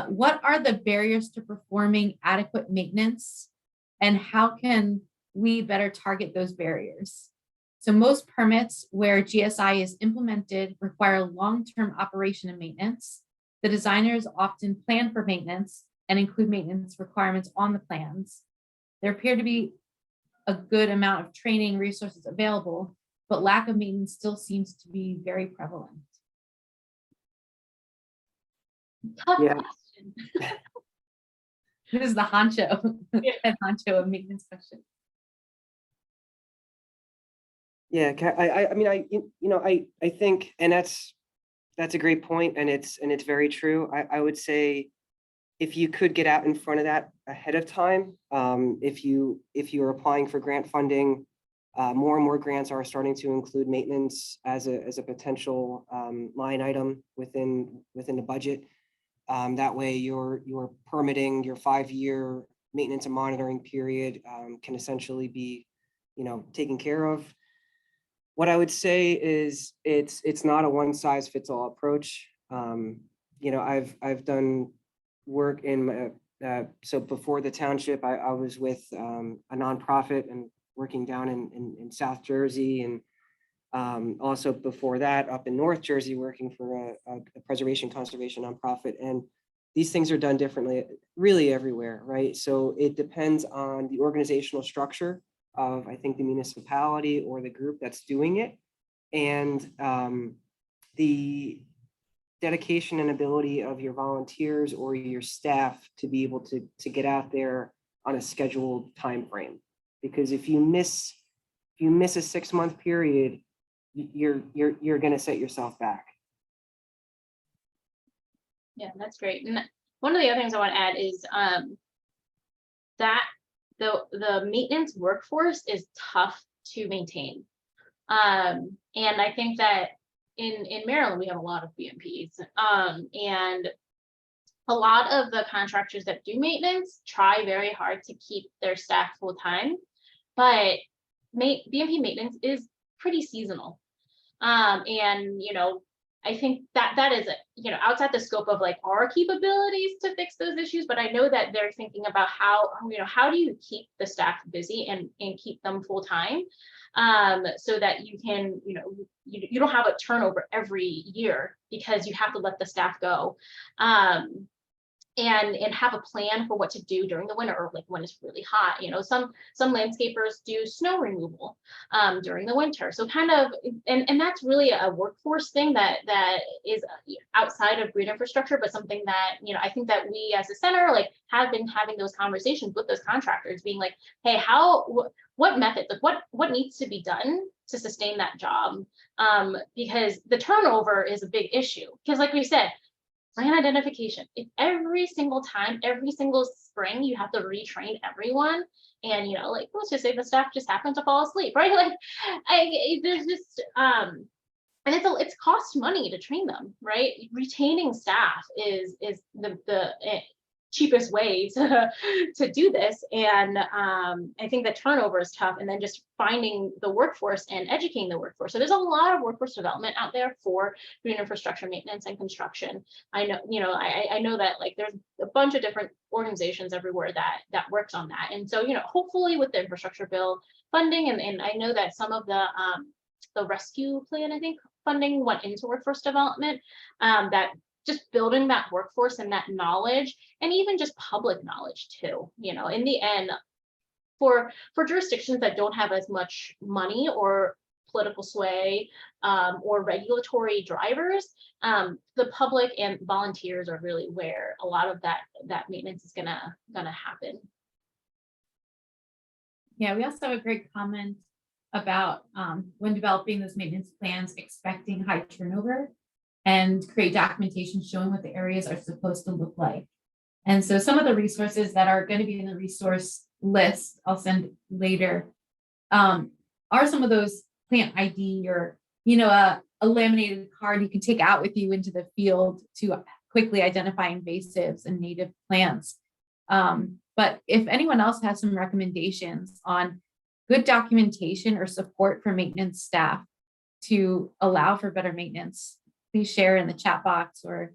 What are the barriers to performing adequate maintenance, and how can we better target those barriers? So most permits where GSI is implemented require long-term operation and maintenance. The designers often plan for maintenance and include maintenance requirements on the plans. There appear to be a good amount of training resources available, but lack of maintenance still seems to be very prevalent. tough Yeah. question. This is the honcho, Yeah. head honcho of maintenance question. Yeah, I mean, I think, and that's a great point, and it's very true. I would say if you could get out in front of that ahead of time, if you're applying for grant funding, more and more grants are starting to include maintenance as a potential line item within the budget. That way, your permitting, your 5-year maintenance and monitoring period can essentially be, taken care of. What I would say is it's not a one size fits all approach. I've done work in so before the township, I was with a nonprofit and working down in South Jersey, and also before that up in North Jersey working for a preservation conservation nonprofit. And these things are done differently really everywhere, right? So it depends on the organizational structure of, I think, the municipality or the group that's doing it, and the dedication and ability of your volunteers or your staff to be able to get out there on a scheduled time frame. Because if you miss a 6-month period, you're going to set yourself back. Yeah, that's great. And one of the other things I want to add is that the maintenance workforce is tough to maintain. And I think that in Maryland, we have a lot of BMPs. And a lot of the contractors that do maintenance try very hard to keep their staff full time, but BMP maintenance is pretty seasonal. And, I think that is, outside the scope of like our capabilities to fix those issues, but I know that they're thinking about how do you keep the staff busy and keep them full time, so that you can, you don't have a turnover every year because you have to let the staff go. And have a plan for what to do during the winter, or like when it's really hot. Some landscapers do snow removal during the winter. So kind of, and that's really a workforce thing that is outside of grid infrastructure, but something that, I think that we as a center like have been having those conversations with those contractors, being like, hey, what methods, like what needs to be done to sustain that job, because the turnover is a big issue. Because like we said, plan identification. If every single time, every single spring, you have to retrain everyone, and like let's just say the staff just happen to fall asleep, right? Like, there's just and it's cost money to train them, right? Retaining staff is the cheapest way to do this, and I think that turnover is tough, and then just finding the workforce and educating the workforce. So there's a lot of workforce development out there for green infrastructure maintenance and construction. I know, I know that like there's a bunch of different organizations everywhere that works on that, and so hopefully with the infrastructure bill funding, and I know that some of the rescue plan, I think, funding went into workforce development, that just building that workforce and that knowledge, and even just public knowledge too, in the end, for jurisdictions that don't have as much money or political sway, or regulatory drivers, the public and volunteers are really where a lot of that maintenance is gonna happen. Yeah, we also have a great comment about when developing those maintenance plans, expecting high turnover and create documentation showing what the areas are supposed to look like. And so some of the resources that are going to be in the resource list, I'll send later, are some of those plant ID, or, a laminated card you can take out with you into the field to quickly identify invasives and native plants. But if anyone else has some recommendations on good documentation or support for maintenance staff to allow for better maintenance, please share in the chat box, or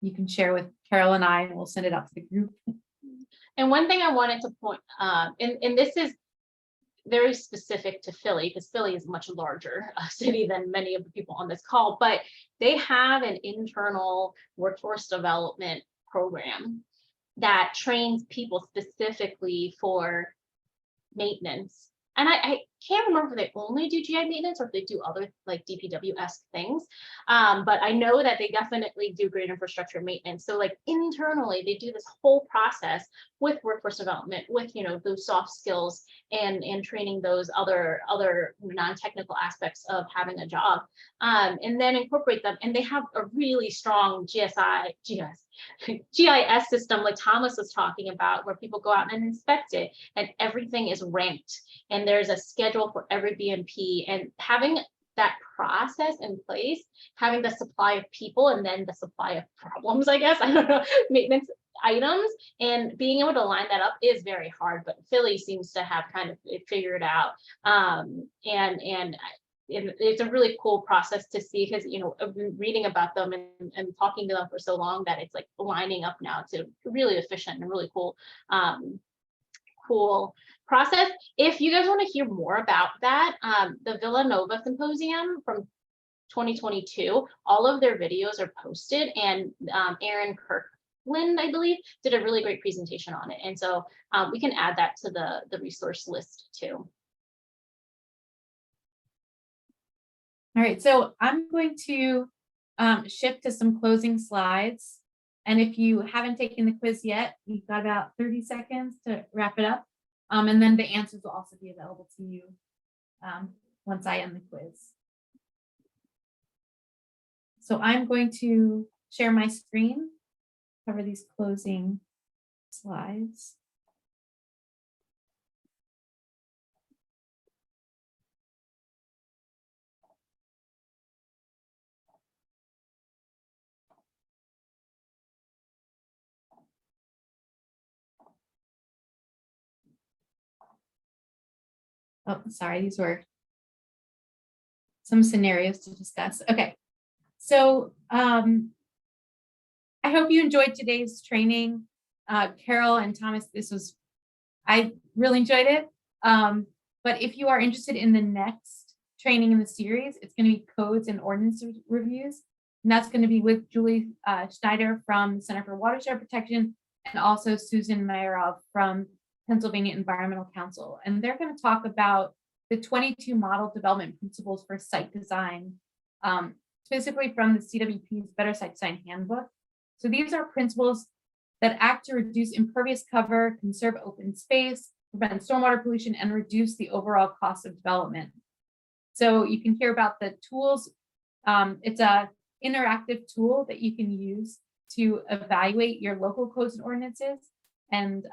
you can share with Carol and I, and we'll send it out to the group. And one thing I wanted to point, and this is very specific to Philly, because Philly is a much larger city than many of the people on this call, but they have an internal workforce development program that trains people specifically for maintenance. And I can't remember if they only do GI maintenance or if they do other like DPW-esque things. But I know that they definitely do green infrastructure maintenance. So like internally, they do this whole process with workforce development, with those soft skills and training those other non-technical aspects of having a job, and then incorporate them. And they have a really strong GIS system, like Thomas was talking about, where people go out and inspect it, and everything is ranked, and there's a schedule for every BMP, and having that process in place, having the supply of people and then the supply of problems, I guess, I don't know, maintenance items, and being able to line that up is very hard, but Philly seems to have kind of figured out, and it's a really cool process to see, because I've been reading about them and talking to them for so long that it's like lining up now to really efficient and really cool process. If you guys want to hear more about that, the Villanova Symposium from 2022, all of their videos are posted, and Aaron Kirkland, I believe, did a really great presentation on it, and so we can add that to the resource list too. All right, so I'm going to shift to some closing slides. And if you haven't taken the quiz yet, you've got about 30 seconds to wrap it up. And then the answers will also be available to you once I end the quiz. So I'm going to share my screen, cover these closing slides. Oh, sorry, these were some scenarios to discuss. Okay, so I hope you enjoyed today's training. Carol and Thomas, I really enjoyed it. But if you are interested in the next training in the series, it's going to be codes and ordinance reviews. And that's going to be with Julie Schneider from the Center for Watershed Protection, and also Susan Mayerov from Pennsylvania Environmental Council. And they're going to talk about the 22 model development principles for site design, specifically from the CWP's Better Site Design Handbook. So these are principles that act to reduce impervious cover, conserve open space, prevent stormwater pollution, and reduce the overall cost of development. So you can hear about the tools. It's a interactive tool that you can use to evaluate your local codes and ordinances, and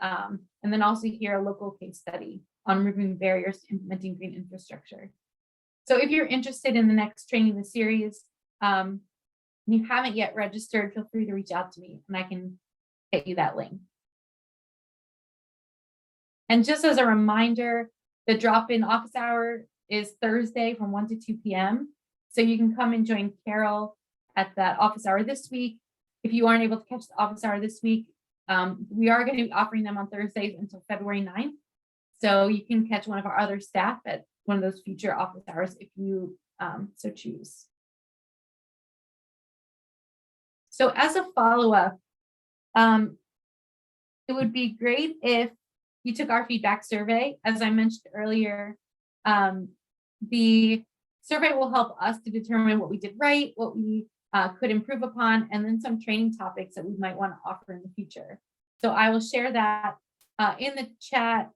then also hear a local case study on removing barriers to implementing green infrastructure. So if you're interested in the next training in the series, and you haven't yet registered, feel free to reach out to me and I can get you that link. And just as a reminder, the drop-in office hour is Thursday from 1 to 2 p.m. So you can come and join Carol at that office hour this week. If you aren't able to catch the office hour this week, we are going to be offering them on Thursdays until February 9th. So you can catch one of our other staff at one of those future office hours if you so choose. So as a follow-up, it would be great if you took our feedback survey. As I mentioned earlier, the survey will help us to determine what we did right, what we could improve upon, and then some training topics that we might want to offer in the future. So I will share that in the chat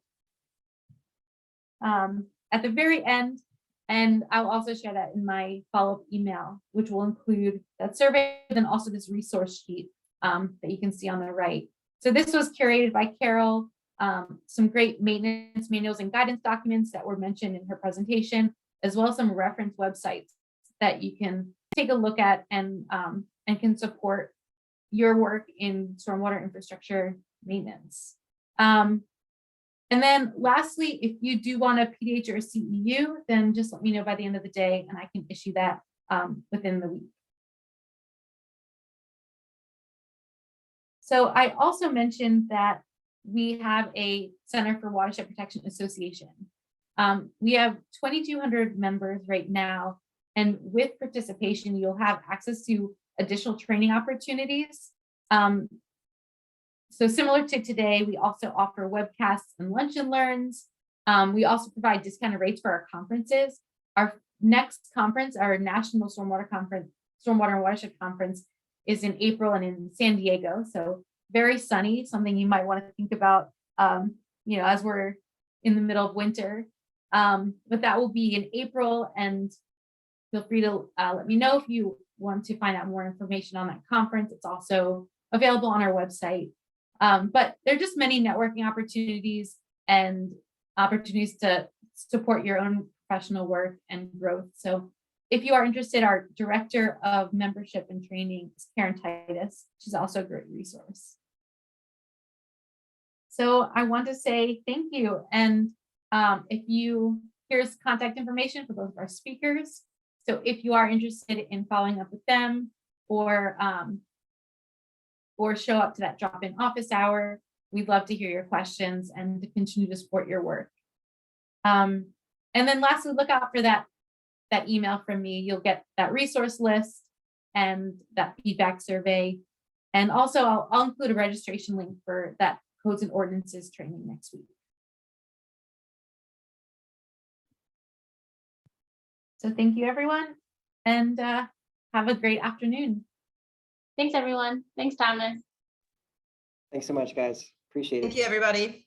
at the very end, and I'll also share that in my follow-up email, which will include that survey, and then also this resource sheet that you can see on the right. So this was curated by Carol, some great maintenance manuals and guidance documents that were mentioned in her presentation, as well as some reference websites that you can take a look at and can support your work in stormwater infrastructure maintenance. And then lastly, if you do want a PDH or a CEU, then just let me know by the end of the day and I can issue that within the week. So I also mentioned that we have a Center for Watershed Protection Association. We have 2,200 members right now, and with participation, you'll have access to additional training opportunities. So similar to today, we also offer webcasts and lunch and learns. We also provide discounted rates for our conferences. Our next conference, our National Stormwater Conference, Stormwater and Watershed Conference, is in April and in San Diego. So very sunny, something you might want to think about, as we're in the middle of winter. But that will be in April, and feel free to let me know if you want to find out more information on that conference. It's also available on our website. But there are just many networking opportunities and opportunities to support your own professional work and growth. So if you are interested, our Director of Membership and Training is Karen Titus. She's also a great resource. So I want to say thank you. And here's contact information for both of our speakers. So if you are interested in following up with them or show up to that drop-in office hour, we'd love to hear your questions and to continue to support your work. And then lastly, look out for that email from me. You'll get that resource list and that feedback survey. And also I'll include a registration link for that codes and ordinances training next week. So thank you, everyone, and have a great afternoon. Thanks, everyone. Thanks, Thomas. Thanks so much, guys. Appreciate it. Thank you, everybody.